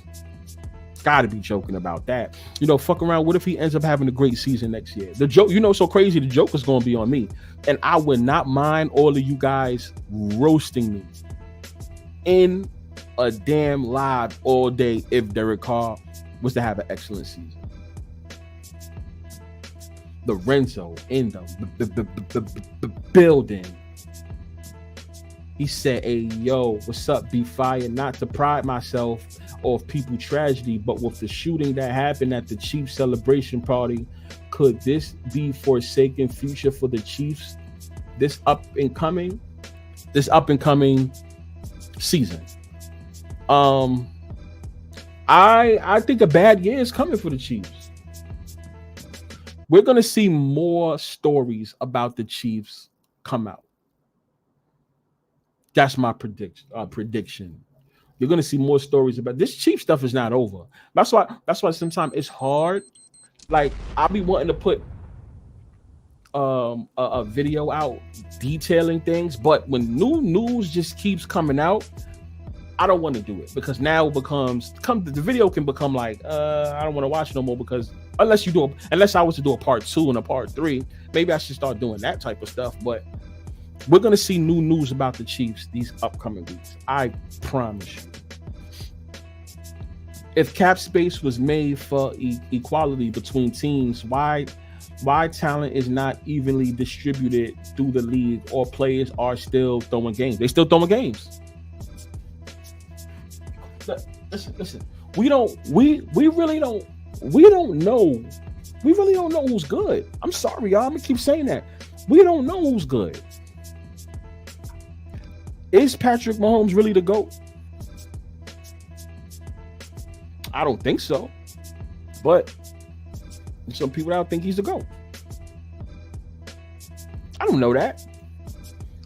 Gotta be joking about that. You know, fuck around. What if he ends up having a great season next year? The joke, you know, so crazy. The joke is gonna be on me, and I would not mind all of you guys roasting me in a damn live all day if Derek Carr was to have an excellent season. Lorenzo in the building. He said, "Hey, yo, what's up, Be Fire? Not to pride myself off people tragedy, but with the shooting that happened at the Chiefs celebration party, could this be forsaken future for the Chiefs this up and coming season?" I think a bad year is coming for the Chiefs. We're gonna see more stories about the Chiefs come out. That's my prediction. You're gonna see more stories about this. Chief stuff is not over. That's why sometimes it's hard. Like, I'll be wanting to put a video out detailing things, but when new news just keeps coming out, I don't want to do it, because now it the video can become like I don't want to watch it no more, because unless I was to do a part 2 and a part 3, maybe I should start doing that type of stuff. But we're going to see new news about the Chiefs these upcoming weeks. I promise you. If cap space was made for equality between teams, why talent is not evenly distributed through the league, or players are still throwing games? They still throwing games. Listen. We really don't know who's good. I'm sorry, y'all. I'm gonna keep saying that. We don't know who's good. Is Patrick Mahomes really the GOAT? I don't think so. But some people don't think he's the GOAT. I don't know that.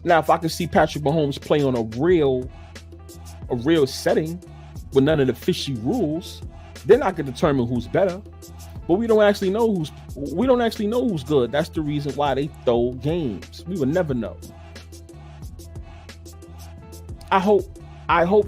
Now, if I can see Patrick Mahomes play on a real setting with none of the fishy rules, then I can determine who's better. But we don't actually know who's good. That's the reason why they throw games. We will never know. I hope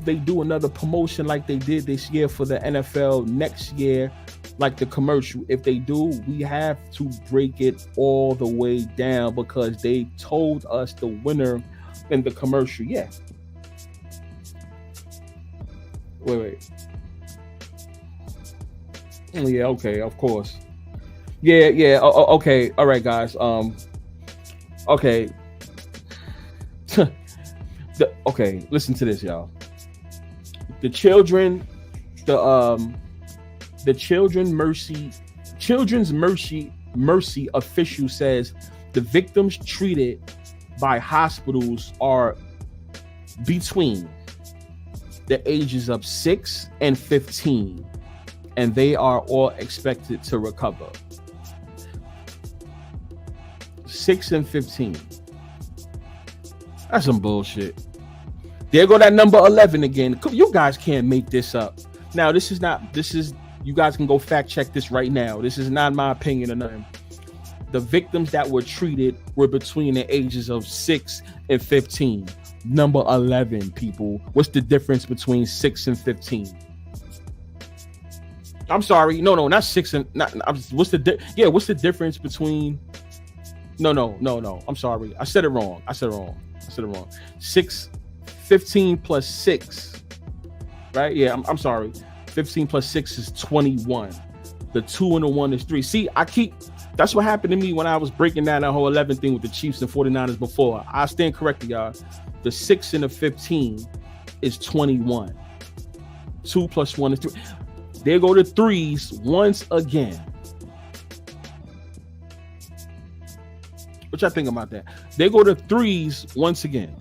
they do another promotion like they did this year for the NFL next year, like the commercial. If they do, we have to break it all the way down, because they told us the winner in the commercial. Yeah. Wait. Yeah, okay, of course. Yeah. Okay. All right, guys. Okay. Okay, listen to this, y'all. The Children's Mercy official says the victims treated by hospitals are between the ages of 6 and 15, and they are all expected to recover. 6 and 15. That's some bullshit. There go that number 11 again. You guys can't make this up. Now, this is you guys can go fact check this right now. This is not my opinion or nothing. The victims that were treated were between the ages of 6 and 15. Number 11, people. What's the difference between 6 and 15? I'm sorry. No, not 6 and not. What's the difference between? No. I'm sorry. I said it wrong. 15 plus 6. Right? Yeah, I'm sorry. 15 plus 6 is 21. The 2 and the 1 is 3. See, That's what happened to me when I was breaking down that whole 11 thing with the Chiefs and 49ers before. I stand corrected, y'all. The 6 and the 15 is 21. 2 plus 1 is 3. There go the threes once again. What y'all think about that? There go the threes once again.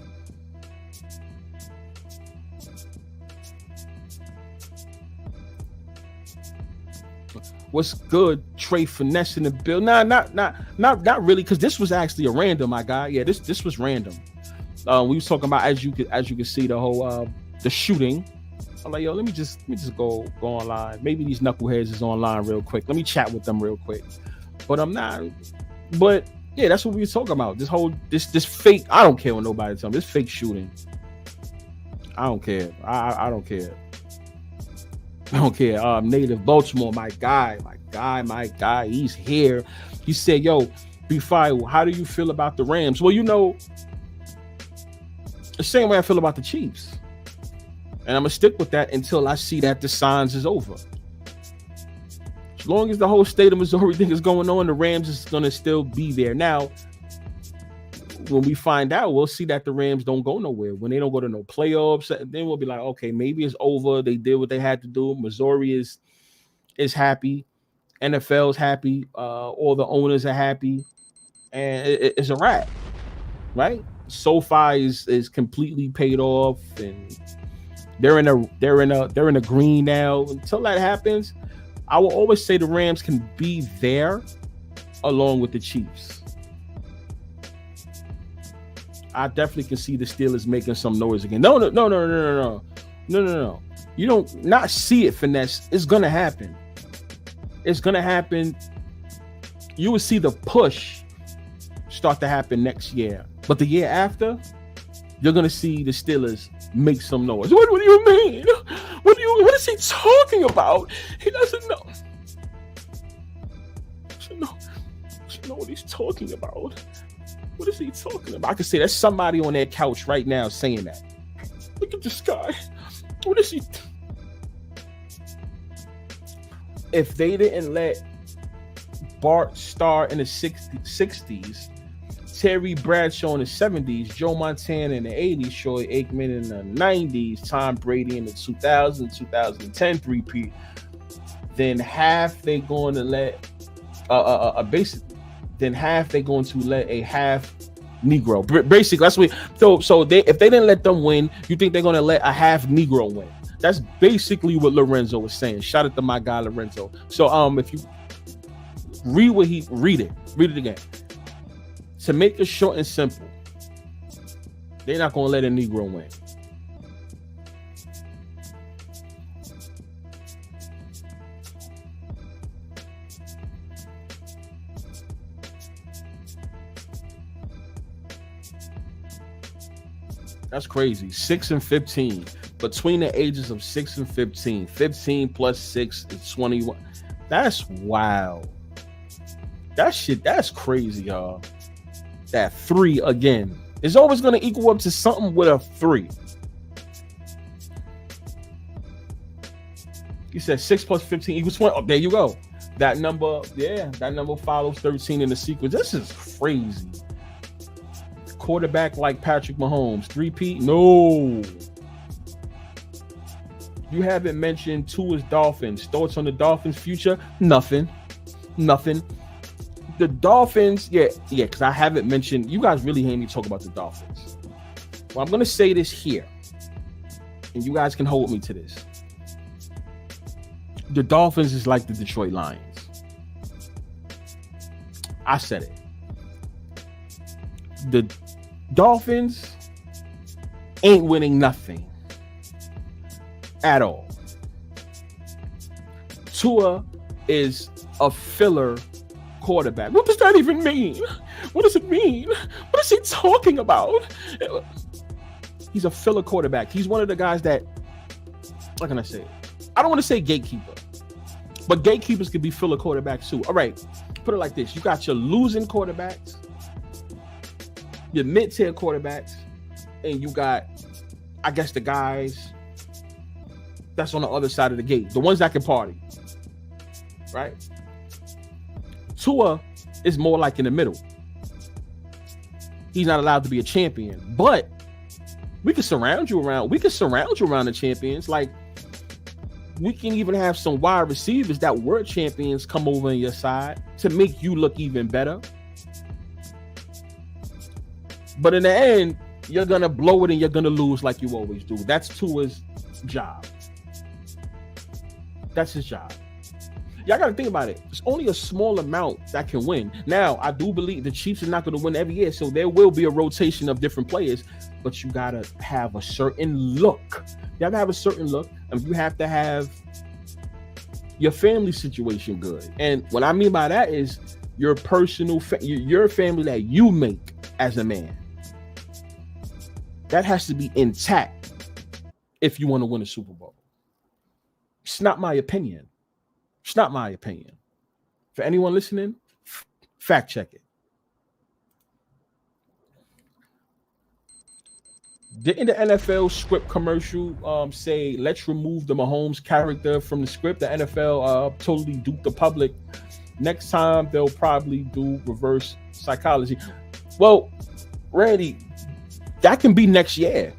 What's good, Trey Finesse in the bill? Nah, not really, because this was actually a random, my guy. Yeah, this was random. We was talking about as you can see the whole the shooting. I'm like, yo, let me just go online. Maybe these knuckleheads is online real quick. Let me chat with them real quick. But I'm not. But yeah, that's what we were talking about. This whole this fake. I don't care what nobody tells me. This fake shooting. I don't care. I don't care. I don't care. Native Baltimore, my guy. He's here. He said, yo, B5, how do you feel about the Rams? Well, you know, the same way I feel about the Chiefs. And I'm going to stick with that until I see that the signs is over. As long as the whole state of Missouri thing is going on, the Rams is going to still be there. Now, when we find out, we'll see that the Rams don't go nowhere. When they don't go to no playoffs, then we'll be like, okay, maybe it's over. They did what they had to do. Missouri is happy. NFL's happy. All the owners are happy. And it's a wrap, right? SoFi is completely paid off, and they're in a green now. Until that happens, I will always say the Rams can be there along with the Chiefs. I definitely can see the Steelers making some noise again. No. You don't not see it, Finesse. It's gonna happen. It's gonna happen. You will see the push start to happen next year, but the year after, you're gonna see the Steelers make some noise. What do you mean? What is he talking about? He doesn't know. You know what he's talking about. What is he talking about? I can say there's somebody on their couch right now saying that. Look at this guy. What is he? If they didn't let Bart Starr in the 60s, Terry Bradshaw in the 70s, Joe Montana in the 80s, Troy Aikman in the 90s, Tom Brady in the 2010 three-peat, then half they going to let a basic. Then half they're going to let a half Negro. Basically, that's what. So if they didn't let them win, you think they're going to let a half Negro win? That's basically what Lorenzo was saying. Shout out to my guy Lorenzo. So if you read it again. To make it short and simple, they're not going to let a Negro win. That's crazy. 6 and 15. Between the ages of 6 and 15. 15 plus 6 is 21. That's wild. That's crazy, y'all. That 3 again. It's always going to equal up to something with a 3. He said 6 plus 15 equals 20. Oh, there you go. That number follows 13 in the sequence. This is crazy. Quarterback like Patrick Mahomes. 3P? No. You haven't mentioned Tua's Dolphins. Thoughts on the Dolphins' future? Nothing. The Dolphins, yeah, because I haven't mentioned. You guys really hate me talk about the Dolphins. Well, I'm going to say this here, and you guys can hold me to this. The Dolphins is like the Detroit Lions. I said it. The Dolphins ain't winning nothing at all. Tua is a filler quarterback. What does that even mean? What does it mean? What is he talking about? He's a filler quarterback. He's one of the guys that, what can I say? I don't want to say gatekeeper, but gatekeepers could be filler quarterbacks too. All right, put it like this. You got your losing quarterbacks, your mid-tier quarterbacks, and you got, I guess, the guys that's on the other side of the gate, the ones that can party, right? Tua It's more like in the middle. He's not allowed to be a champion, but we can surround you around the champions. Like, we can even have some wide receivers that were champions come over on your side to make you look even better. But in the end, you're gonna blow it and you're gonna lose like you always do. That's Tua's job. That's his job. Y'all gotta think about it. It's only a small amount that can win. Now, I do believe the Chiefs are not gonna win every year, so there will be a rotation of different players, but you gotta have a certain look. You gotta have a certain look, and you have to have your family situation good. And what I mean by that is your personal, your family that you make as a man. That has to be intact if you want to win a Super Bowl. It's not my opinion. It's not my opinion. For anyone listening, fact check it. Didn't the NFL script commercial say, let's remove the Mahomes character from the script? The NFL totally duped the public. Next time, they'll probably do reverse psychology. Well, Randy, that can be next year.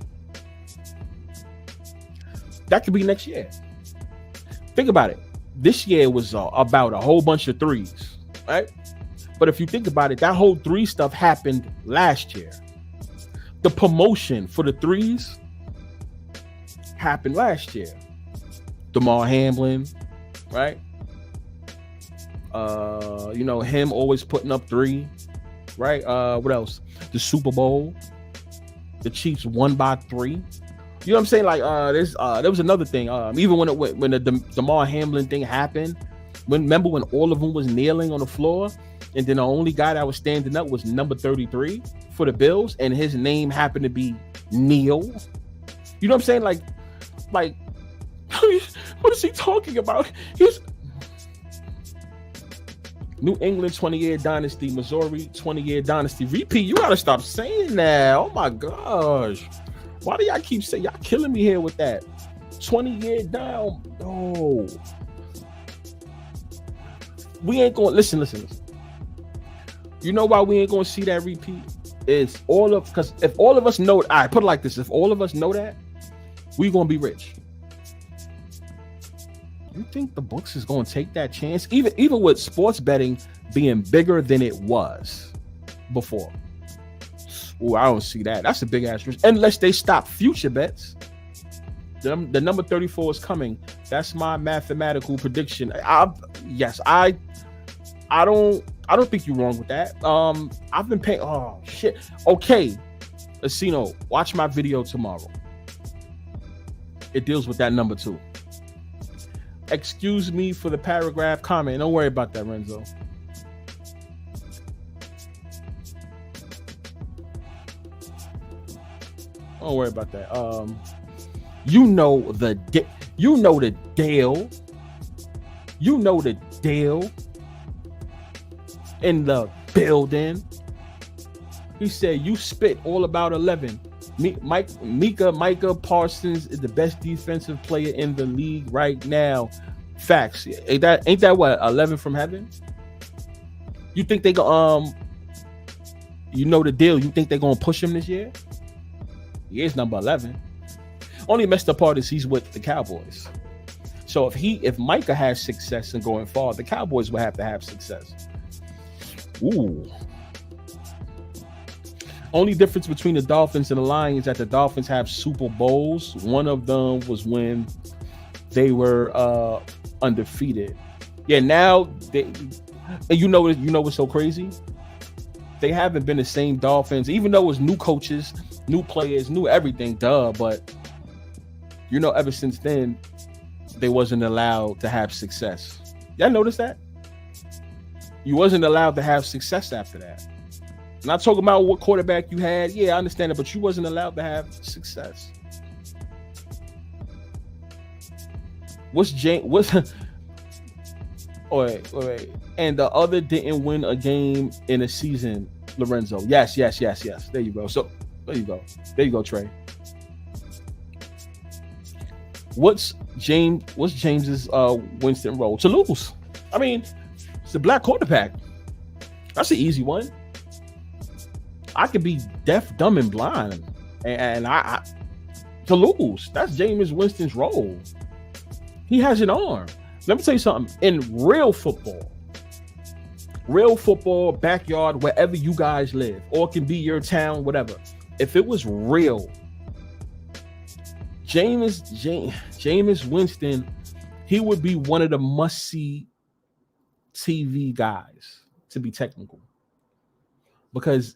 That could be next year. Think about it. This year was about a whole bunch of threes, right? But if you think about it, that whole three stuff happened last year. The promotion for the threes happened last year. Damar Hamlin, right? Him always putting up three, right? What else? The Super Bowl. The Chiefs won by 3. You know what I'm saying? Like, there was another thing. Even when the Damar Hamlin thing happened, remember when all of them was kneeling on the floor, and then the only guy that was standing up was number 33 for the Bills, and his name happened to be Neil. You know what I'm saying? Like, what is he talking about? He's New England 20-year dynasty, Missouri 20-year dynasty. Repeat, you gotta stop saying that. Oh my gosh. Why do y'all keep saying, y'all killing me here with that? 20-year down. No. We ain't going, listen. You know why we ain't gonna see that repeat? Because if all of us know, all right, put it like this, if all of us know that, we gonna be rich. You think the books is going to take that chance? Even with sports betting being bigger than it was before. Oh, I don't see that. That's a big ass risk. Unless they stop future bets. The number 34 is coming. That's my mathematical prediction. I don't think you're wrong with that. I've been paying. Oh shit. Okay, Asino, watch my video tomorrow. It deals with that number 2. Excuse me for the paragraph comment. Don't worry about that, Renzo. Don't worry about that. You know the Dale. You know the Dale in the building. He said you spit all about 11. Micah Parsons is the best defensive player in the league right now. Facts. Ain't that what 11 from heaven? You think they go you know the deal? You think they're gonna push him this year? He is number 11. Only messed up part is he's with the Cowboys. So if Micah has success in going far, the Cowboys will have to have success. Ooh. Only difference between the Dolphins and the Lions is that the Dolphins have Super Bowls. One of them was when they were undefeated. Yeah, now you know what's so crazy? They haven't been the same Dolphins, even though it was new coaches, new players, new everything, but ever since then, they wasn't allowed to have success. Y'all notice that? You wasn't allowed to have success after that. Not talking about what quarterback you had. Yeah, I understand it, but you wasn't allowed to have success. What's wait. And the other didn't win a game in a season, Lorenzo. Yes. There you go. So there you go, Trey. What's James's Winston role? To lose. I mean, it's a black quarterback. That's an easy one. I could be deaf, dumb, and blind, and I to lose. That's Jameis Winston's role. He has an arm. Let me tell you something. In real football, backyard, wherever you guys live, or it can be your town, whatever. If it was real, Jameis Winston, he would be one of the must-see TV guys, to be technical. Because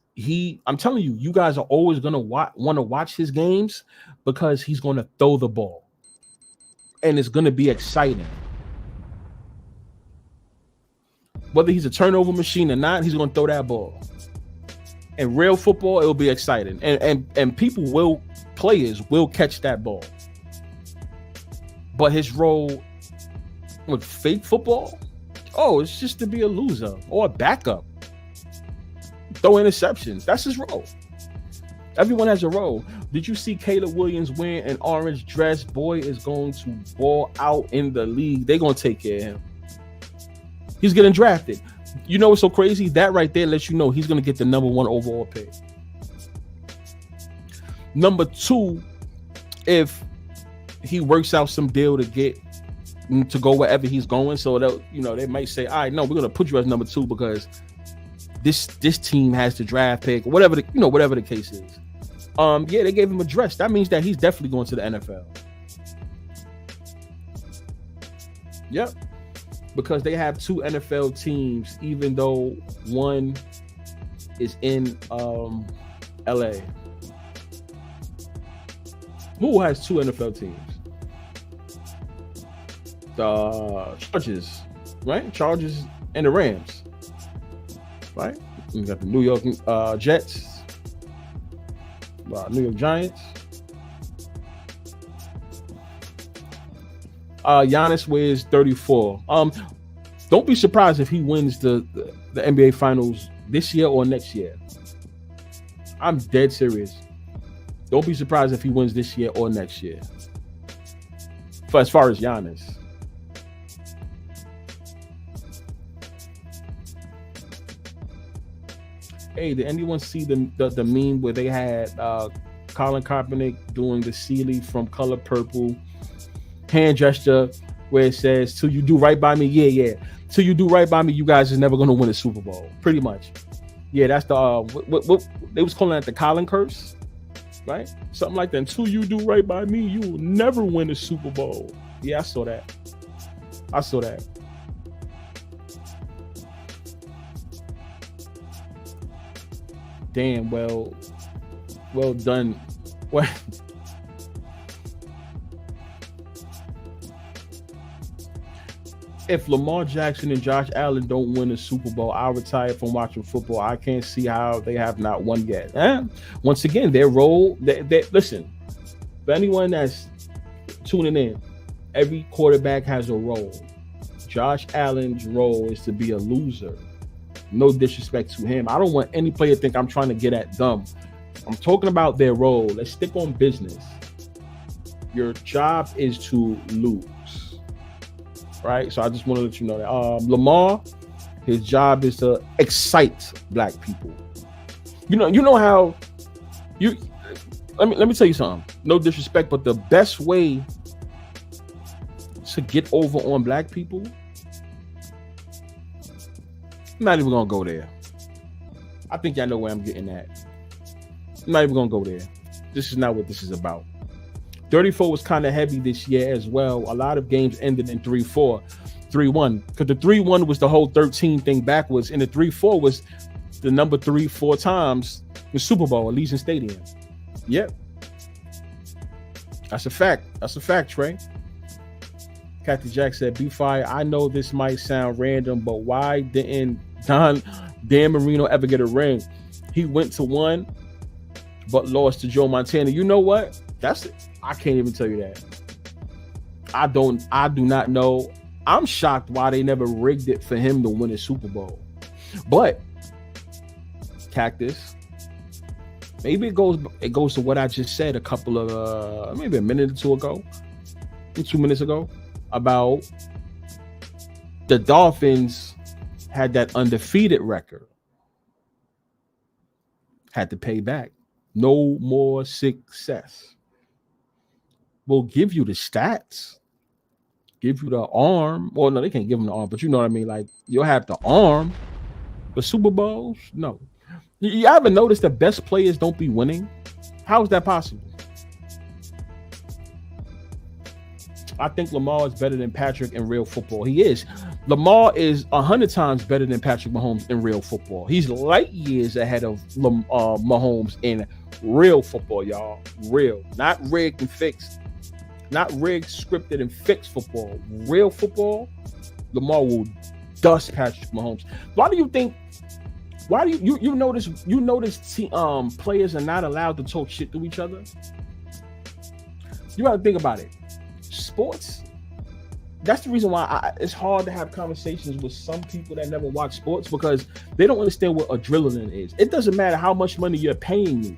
I'm telling you, you guys are always going to want to watch his games because he's going to throw the ball. And it's going to be exciting. Whether he's a turnover machine or not, he's going to throw that ball. In real football, it'll be exciting. And players will catch that ball. But his role with fake football, it's just to be a loser or a backup. Throw interceptions. That's his role. Everyone has a role. Did you see Caleb Williams wearing an orange dress? Boy is going to ball out in the league. They're going to take care of him. He's getting drafted. You know what's so crazy? That right there lets you know he's going to get the number 1 overall pick. Number 2, if he works out some deal to go wherever he's going, so that they might say, all right, no, we're going to put you as number 2 because this team has the draft pick, whatever the case is. They gave him a dress. That means that he's definitely going to the NFL. Yep. Because they have 2 NFL teams, even though one is in LA. Who has 2 NFL teams? The Chargers, right? Chargers and the Rams, right? You got the New York Jets, New York Giants. Giannis wears 34. Don't be surprised if he wins the NBA Finals this year or next year. I'm dead serious. Don't be surprised if he wins this year or next year. For as far as Giannis. Hey, did anyone see the meme where they had Colin Kaepernick doing the Sealy from Color Purple hand gesture where it says, till you do right by me, yeah. Till you do right by me, you guys is never going to win a Super Bowl. Pretty much. Yeah, that's the, what they was calling that the Colin curse, right? Something like that. Until you do right by me, you will never win a Super Bowl. Yeah, I saw that. Damn, well done. Well, if Lamar Jackson and Josh Allen don't win a Super Bowl, I'll retire from watching football. I can't see how they have not won yet. Once again, their role, listen, for anyone that's tuning in, every quarterback has a role. Josh Allen's role is to be a loser. No disrespect to him. I don't want any player to think I'm trying to get at them. I'm talking about their role. Let's stick on business. Your job is to lose. Right? So I just want to let you know that Lamar, his job is to excite black people. You know how let me tell you something. No disrespect, but the best way to get over on black people, I'm not even gonna go there. I think y'all know where I'm getting at. I'm not even gonna go there. This is not what this is about. 34 was kind of heavy this year as well. A lot of games ended in 3-4, 3-1. Because the 3-1 was the whole 13 thing backwards, and the 3-4 was the number 3 4 times in Super Bowl at Legion Stadium. Yep. That's a fact. Trey. Kathy Jack said, "Be fire. I know this might sound random, but why didn't Dan Marino ever get a ring? He went to one, but lost to Joe Montana." You know what? That's it. I can't even tell you that. I do not know. I'm shocked why they never rigged it for him to win a Super Bowl. But Cactus, maybe it goes to what I just said a couple of maybe a minute or 2 ago, 2 minutes ago, about the Dolphins had that undefeated record, Had to pay back. No more success. We'll give you the stats, give you the arm. Well, no, they can't give them the arm, but you know what I mean? Like, you'll have the arm, but Super Bowls, no. You ever notice the best players don't be winning? How is that possible? I think Lamar is better than Patrick in real football. He is. Lamar is 100 times better than Patrick Mahomes in real football. He's light years ahead of Mahomes in real football, y'all. Real. Not rigged and fixed. Not rigged, scripted, and fixed football. Real football, Lamar will dust Patrick Mahomes. Why do you think? Why do you notice players are not allowed to talk shit to each other? You got to think about it. Sports, that's the reason why it's hard to have conversations with some people that never watch sports, because they don't understand what adrenaline is. It doesn't matter how much money you're paying me.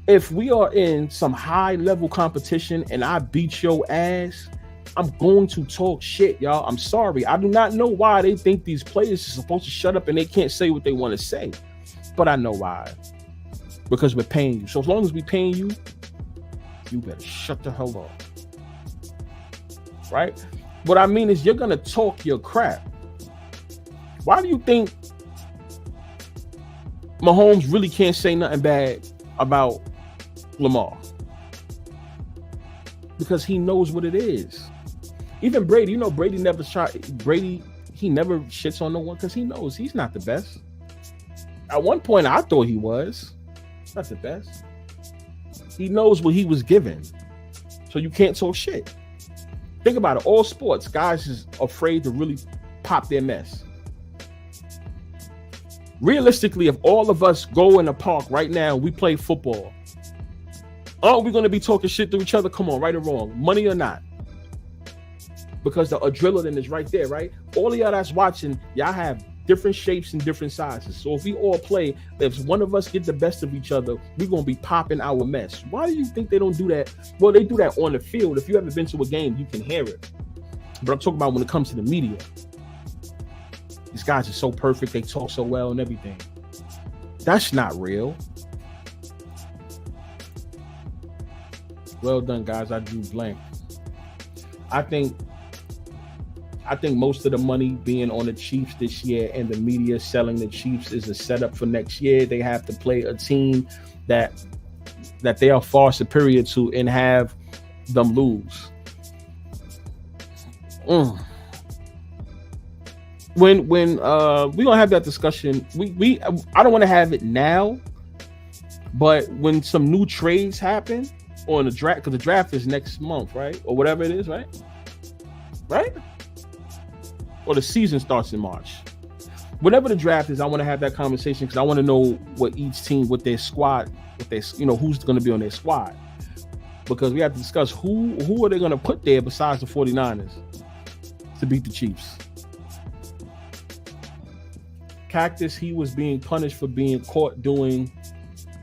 If we are in some high level competition and I beat your ass, I'm going to talk shit, y'all. I'm sorry. I do not know why they think these players are supposed to shut up and they can't say what they want to say, but I know why. Because we're paying you. So as long as we're paying you, you better shut the hell up. Right? What I mean is, you're going to talk your crap. Why do you think Mahomes really can't say nothing bad about Lamar? Because he knows what it is. Even Brady, you know, he never shits on no one because he knows he's not the best. At one point, I thought he was. Not the best. He knows what he was given. So you can't talk shit. Think about it. All sports, guys is afraid to really pop their mess. Realistically, if all of us go in the park right now and we play football, aren't we going to be talking shit to each other? Come on, right or wrong, money or not? Because the adrenaline is right there, right? All of y'all that's watching, y'all have different shapes and different sizes. So if we all play, if one of us get the best of each other, we're going to be popping our mess. Why do you think they don't do that? Well, they do that on the field. If you ever been to a game, you can hear it. But I'm talking about when it comes to the media. These guys are so perfect. They talk so well and everything. That's not real. Well done, guys. I drew blank. I think most of the money being on the Chiefs this year and the media selling the Chiefs is a setup for next year. They have to play a team that they are far superior to and have them lose. When we gonna have that discussion, I don't want to have it now, but when some new trades happen on the draft, because the draft is next month, right? Or whatever it is, right? Right? Or the season starts in March. Whenever the draft is, I want to have that conversation because I want to know what each team, what their squad, who's going to be on their squad. Because we have to discuss who are they going to put there besides the 49ers to beat the Chiefs. Cactus, he was being punished for being caught doing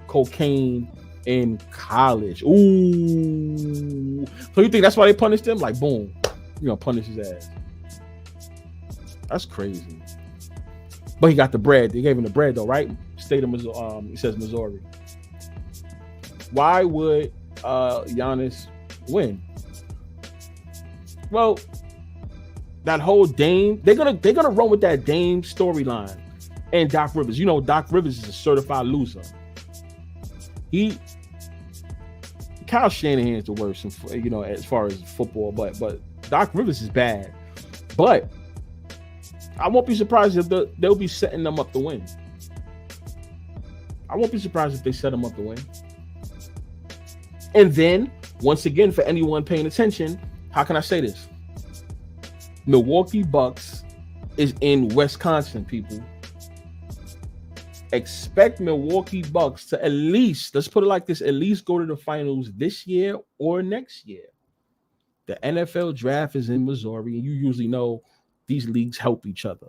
cocaine in college. Ooh. So you think that's why they punished him? Like, boom, you're going to punish his ass. That's crazy. But he got the bread. They gave him the bread though, right? State of Missouri. It says Missouri. Why would Giannis win? Well, that whole Dame, they're gonna run with that Dame storyline and Doc Rivers. You know, Doc Rivers is a certified loser. Kyle Shanahan's the worst, as far as football, but Doc Rivers is bad. But I won't be surprised if they'll be setting them up to win. I won't be surprised if they set them up to win. And then, once again, for anyone paying attention, how can I say this? Milwaukee Bucks is in Wisconsin, people. Expect Milwaukee Bucks to at least, let's put it like this, at least go to the finals this year or next year. The NFL draft is in Missouri, and you usually know these leagues help each other.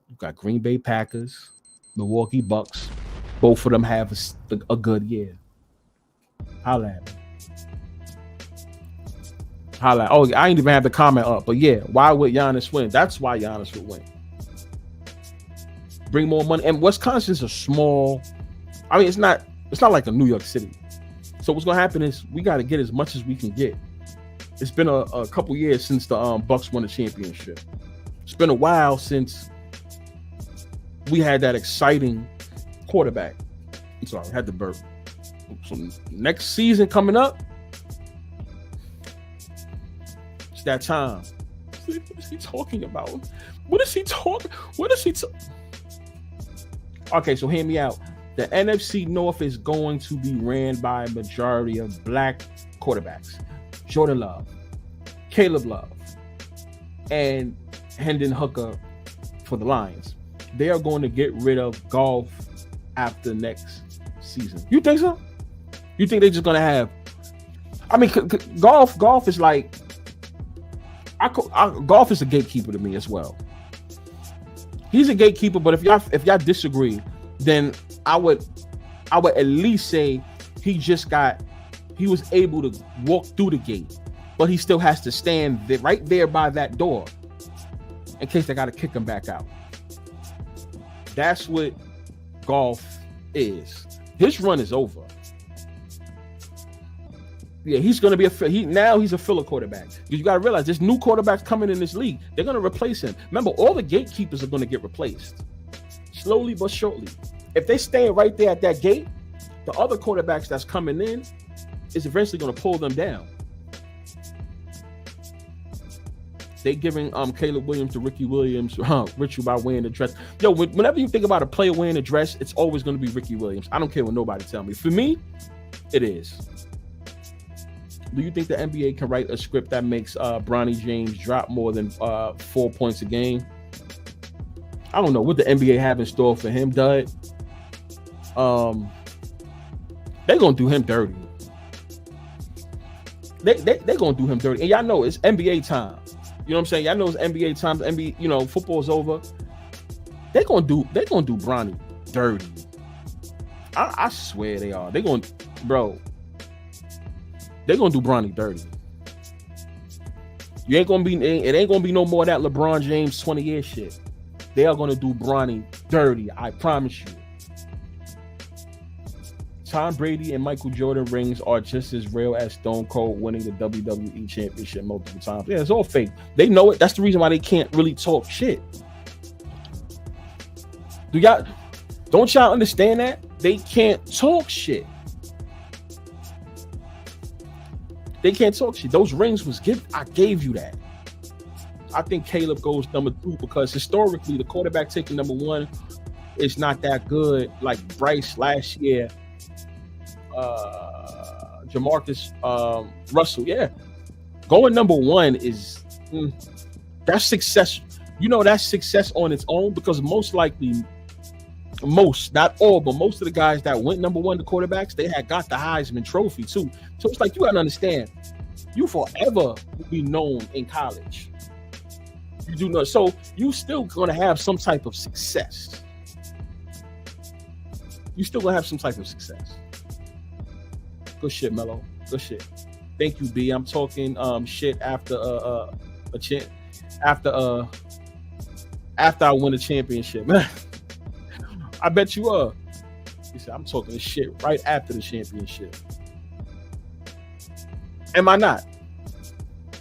You've got Green Bay Packers, Milwaukee Bucks. Both of them have a good year. Holla at me. Oh, I ain't even have the comment up. But yeah, why would Giannis win? That's why Giannis would win. bring more money. And Wisconsin's a small. I mean, it's not like a New York City. So what's gonna happen is we got to get as much as we can get. It's been a couple years since the Bucks won the championship. It's been a while since we had that exciting quarterback. I'm sorry, I had to burp. So next season coming up, it's that time. What is he talking about? What is he talking? Okay, so hear me out. The NFC North is going to be ran by a majority of black quarterbacks. Jordan Love, Caleb Love, and Hendon Hooker for the Lions. They are going to get rid of Golf after next season. You think so? You think they're just going to have? I mean, Golf is like, Golf is a gatekeeper to me as well. He's a gatekeeper, but if y'all disagree, then I would at least say he was able to walk through the gate, but he still has to stand right there by that door in case they got to kick him back out. That's what Golf is. His run is over. Yeah, he's going to be now he's a filler quarterback. You got to realize there's new quarterbacks coming in this league. They're going to replace him. Remember, all the gatekeepers are going to get replaced slowly but surely. If they stay right there at that gate, the other quarterbacks that's coming in is eventually going to pull them down. They giving Caleb Williams to Ricky Williams ritual by wearing the dress. Yo, whenever you think about a player wearing a dress, it's always going to be Ricky Williams. I don't care what nobody tell me. For me, it is. Do you think the NBA can write a script that makes Bronny James drop more than 4 points a game? I don't know what the NBA have in store for him, Dud. They're gonna do him dirty. They're gonna do him dirty, and y'all know it's NBA time. You know what I'm saying? Y'all know it's NBA time. NBA, football's over. They're gonna do Bronny dirty. I swear they are. They're gonna do Bronny dirty. It ain't gonna be no more of that LeBron James 20-year shit. They are gonna do Bronny dirty. I promise you. Tom Brady and Michael Jordan rings are just as real as Stone Cold winning the WWE championship multiple times. Yeah, it's all fake. They know it. That's the reason why they can't really talk shit. Don't y'all understand that? They can't talk shit. They can't talk shit. Those rings was given. I gave you that. I think Caleb goes number 2 because historically the quarterback taking number 1 is not that good. Like Bryce last year, Jamarcus Russell. Yeah, going number 1 is that's success. That's success on its own because not all, but most of the guys that went number 1, the quarterbacks, they had got the Heisman Trophy too. So it's like you gotta understand, you forever will be known in college. You do not, so you still gonna have some type of success. You still gonna have some type of success. Good shit, Mello. Good shit. Thank you, B. I'm talking shit after after I win a championship. I bet you are. He said, I'm talking shit right after the championship. Am I not?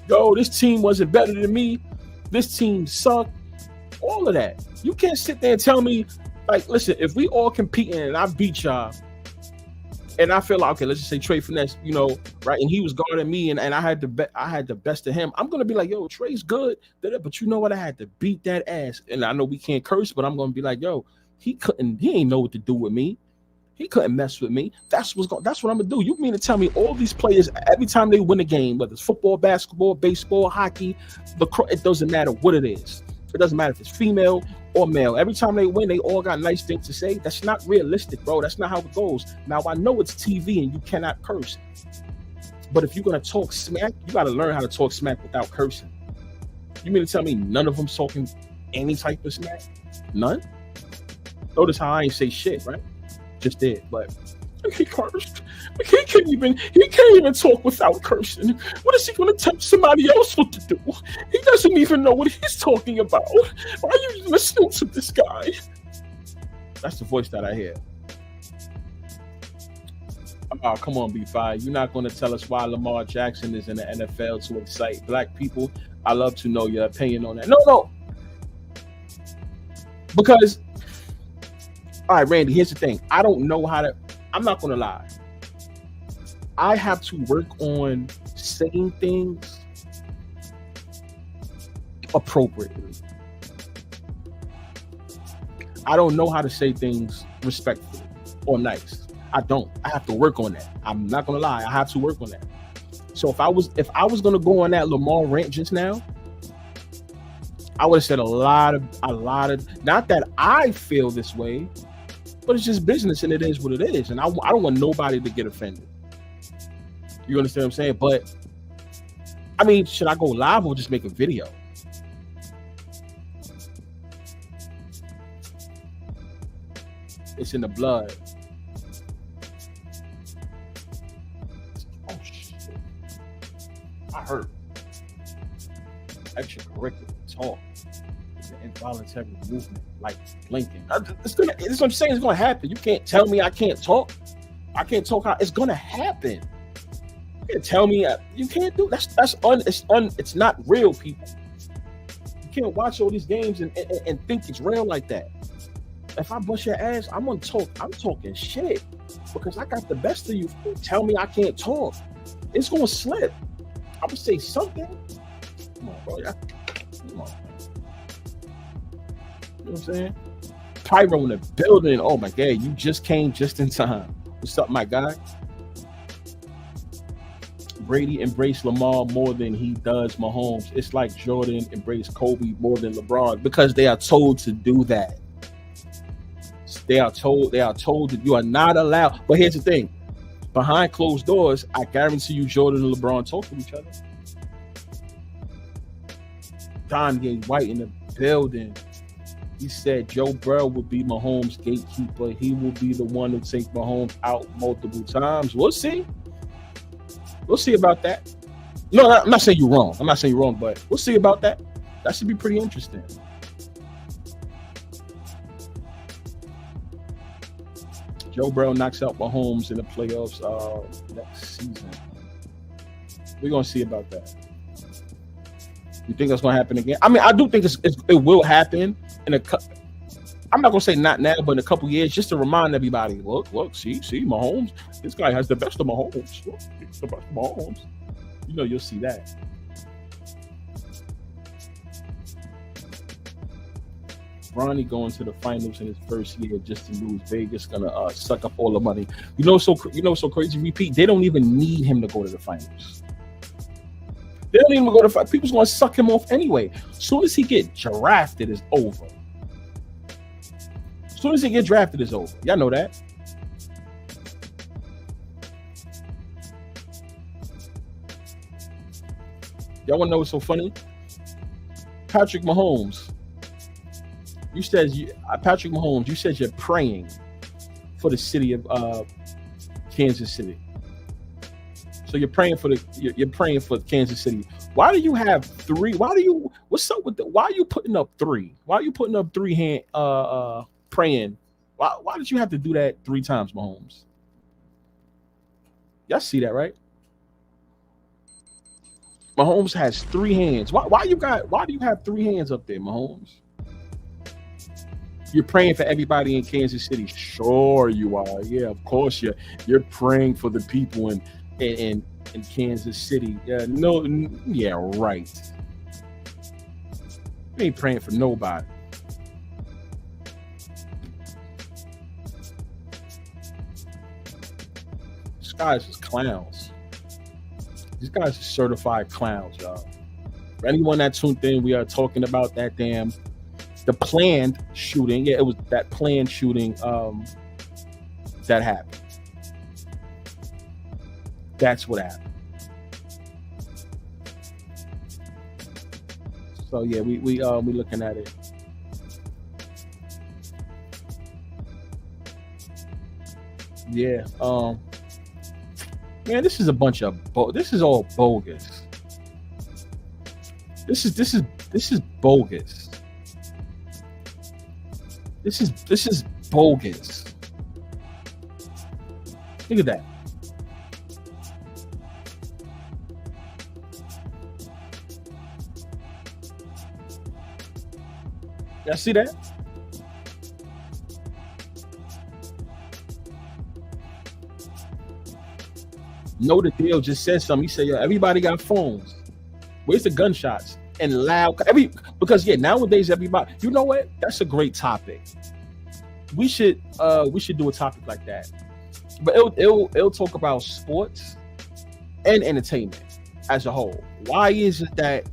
Yo, this team wasn't better than me. This team sucked. All of that. You can't sit there and tell me, like, listen, if we all competing and I beat y'all, and I feel like, okay, let's just say Trey Finesse, right, and he was guarding me, and I had the best of him. I'm gonna be like, yo, Trey's good, but you know what? I had to beat that ass, and I know we can't curse, but I'm gonna be like, yo, he ain't know what to do with me. He couldn't mess with me. That's what I'm gonna do. You mean to tell me all these players, every time they win a game, whether it's football, basketball, baseball, hockey, it doesn't matter what it is. It doesn't matter if it's female or male. Every time they win, they all got nice things to say. That's not realistic, bro. That's not how it goes. Now, I know it's TV and you cannot curse. But if you're going to talk smack, you got to learn how to talk smack without cursing. You mean to tell me none of them talking any type of smack? None? Notice how I ain't say shit, right? Just did, but he cursed. He can't even talk without cursing. What is he going to tell somebody else what to do? He doesn't even know what he's talking about. Why are you listening to this guy? That's the voice that I hear. Oh, come on, B5. You're not going to tell us why Lamar Jackson is in the NFL to excite black people. I love to know your opinion on that. No. Because, all right, Randy, here's the thing. I don't know how to, I'm not going to lie. I have to work on saying things appropriately. I don't know how to say things respectfully or nice. I don't. I have to work on that. I'm not gonna lie. I have to work on that. So if I was gonna go on that Lamar rant just now, I would have said a lot of. Not that I feel this way, but it's just business and it is what it is. And I don't want nobody to get offended. You understand what I'm saying? But I mean, should I go live or just make a video? It's in the blood. Oh shit! I heard extracurricular talk. It's an involuntary movement, like blinking. It's what I'm saying. It's gonna happen. You can't tell me I can't talk. I can't talk. How it's gonna happen. You can't tell me you can't do. It's not real, people. You can't watch all these games and think it's real like that. If I bust your ass, I'm gonna talk. I'm talking shit because I got the best of you. Tell me I can't talk. It's gonna slip. I'm gonna say something. Come on, bro. Come on. You know what I'm saying? Pyro in the building. Oh my God, you just came just in time. What's up, my guy? Brady embraced Lamar more than he does Mahomes. It's like Jordan embraced Kobe more than LeBron because they are told to do that. They are told that you are not allowed. But here's the thing. Behind closed doors, I guarantee you Jordan and LeBron talk to each other. Kanye White in the building. He said Joe Burrow would be Mahomes' gatekeeper. He will be the one to take Mahomes out multiple times. We'll see. We'll see about that. No, I'm not saying you're wrong. I'm not saying you're wrong, but we'll see about that. That should be pretty interesting. Joe Burrow knocks out Mahomes in the playoffs next season. We're gonna see about that. You think that's gonna happen again? I mean, I do think it will happen in I'm not gonna say not now, but in a couple years, just to remind everybody. Look, see, Mahomes. This guy has the best of Mahomes. Look, it's the best of Mahomes. You know, you'll see that. Bronny going to the finals in his first year just to lose. Vegas gonna suck up all the money. You know, so crazy. Repeat. They don't even need him to go to the finals. They don't even go to finals. People's gonna suck him off anyway. As soon as he get drafted, it's over. As soon as he get drafted, it's over. Y'all know that. Y'all wanna know what's so funny? Patrick Mahomes. Patrick Mahomes, you said you're praying for the city of Kansas City. So you're praying for Kansas City. Why do you have three? What's up with why are you putting up three? Why are you putting up three hand praying? Why did you have to do that 3 times, Mahomes? Y'all see that, right? Mahomes has 3 hands. Why do you have 3 hands up there, Mahomes? You're praying for everybody in Kansas City. Sure you are. Yeah, of course you're praying for the people in Kansas City. Yeah, right. You ain't praying for nobody. These guys is clowns. These guys are certified clowns, y'all. For anyone that tuned in, we are talking about the planned shooting. Yeah, it was that planned shooting that happened. That's what happened. So yeah, we looking at it. Yeah, man, this is a bunch of this is all bogus. This is bogus. This is bogus. Look at that. Y'all see that? Know the deal just said something. He said, "Yo, everybody got phones. Where's the gunshots?" And loud because nowadays everybody. You know what? That's a great topic. We should do a topic like that. But it'll talk about sports and entertainment as a whole. Why is it that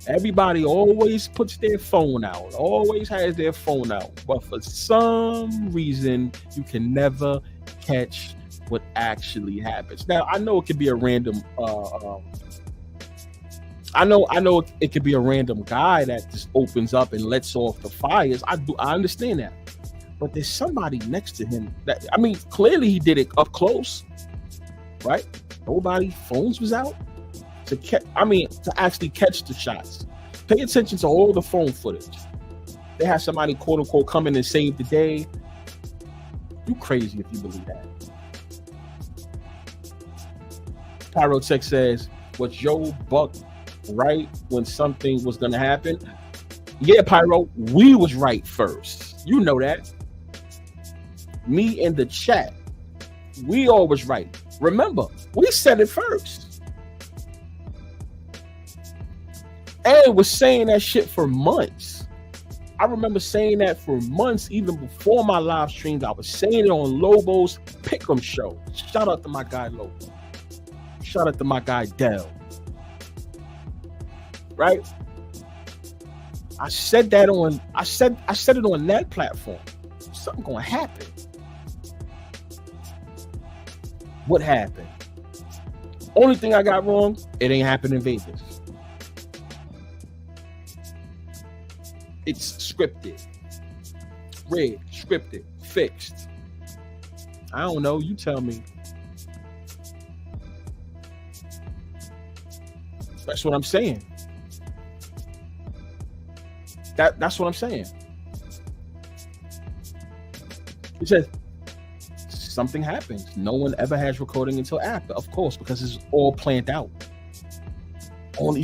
everybody always puts their phone out, always has their phone out, but for some reason you can never catch what actually happens? Now I know it could be a random I know it could be a random guy that just opens up and lets off the fires. I understand that. But there's somebody next to him that, I mean, clearly he did it up close, right? Nobody phones was out to actually catch the shots. Pay attention to all the phone footage. They have somebody quote unquote come in and save the day. You crazy if you believe that. Pyrotech says, was Joe Buck right when something was gonna happen? Yeah, Pyro, we was right first. You know that. Me in the chat, we all was right. Remember, we said it first. And was saying that shit for months. I remember saying that for months, even before my live streams. I was saying it on Lobo's Pick'em show. Shout out to my guy Lobo. Shout out to my guy Dell. Right? I said it on that platform. Something gonna happen. What happened? Only thing I got wrong, it ain't happened in Vegas. It's scripted. Rigged, scripted, fixed. I don't know, you tell me. That's what I'm saying. That's what I'm saying. It says something happens. No one ever has recording until after, of course, because it's all planned out. Only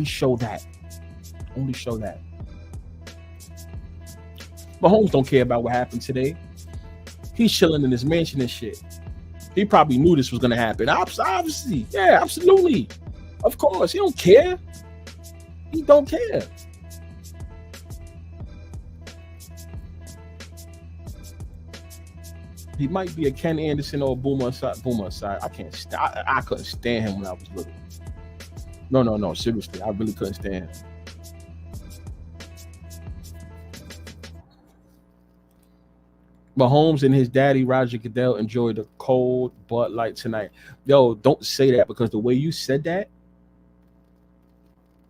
show that. Only show that. Mahomes don't care about what happened today. He's chilling in his mansion and shit. He probably knew this was gonna happen. Obviously, yeah, absolutely. Of course, he don't care. He don't care. He might be a Ken Anderson or a Boomer Aside. I couldn't stand him when I was little. No. Seriously, I really couldn't stand him. Mahomes and his daddy, Roger Goodell, enjoyed a cold Bud Light tonight. Yo, don't say that, because the way you said that,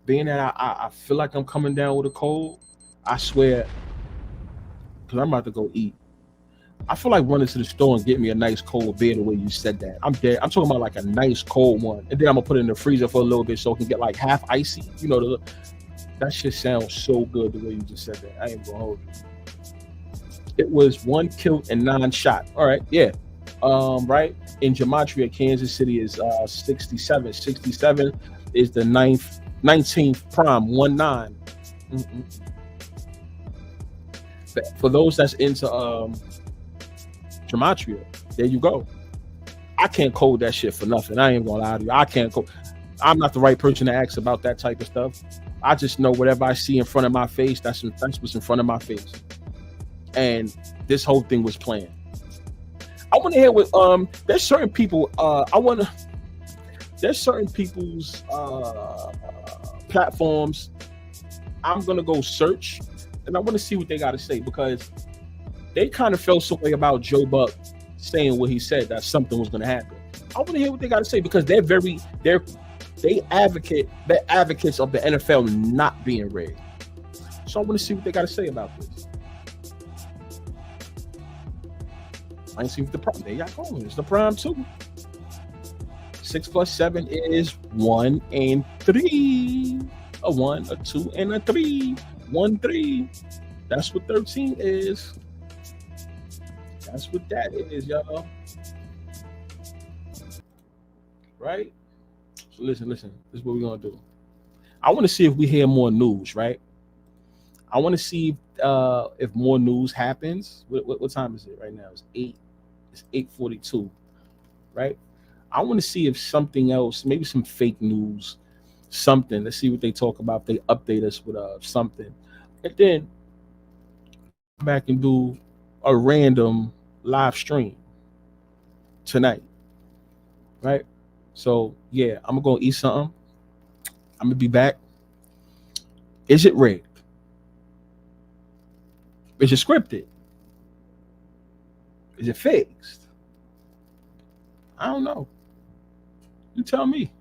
being that I feel like I'm coming down with a cold, I swear, because I'm about to go eat. I feel like running to the store and get me a nice cold beer the way you said that. I'm dead. I'm talking about like a nice cold one. And then I'm going to put it in the freezer for a little bit so it can get like half icy. You know, that shit sounds so good the way you just said that. I ain't going to hold you. It was 1 killed and 9 shot. All right, yeah. Right? In Gematria, Kansas City is 67. 67 is the 19th prime, 19. For those that's into Gematria, there you go. I can't code that shit for nothing. I ain't gonna lie to you. I can't code. I'm not the right person to ask about that type of stuff. I just know whatever I see in front of my face, that's what's in front of my face. And this whole thing was planned. I want to hear what there's certain people there's certain people's platforms I'm gonna go search, and I want to see what they got to say, because they kind of felt some way about Joe Buck saying what he said, that something was going to happen. I want to hear what they got to say, because they're advocates of the NFL not being rigged. So I want to see what they got to say about this. I ain't seen the prime. There y'all go. It's the prime too. 6 + 7 is 1 and 3. A 1, a 2, and a 3. 1, 3. That's what 13 is. That's what that is, y'all. Right? So listen. This is what we're gonna do. I want to see if we hear more news, right? I want to see if more news happens. What time is it right now? It's 8. It's 8:42, right? I want to see if something else, maybe some fake news, something. Let's see what they talk about. They update us with something, and then come back and do a random live stream tonight, right? So yeah, I'm gonna go eat something. I'm gonna be back. Is it rigged? Is it scripted? Is it fixed? I don't know. You tell me.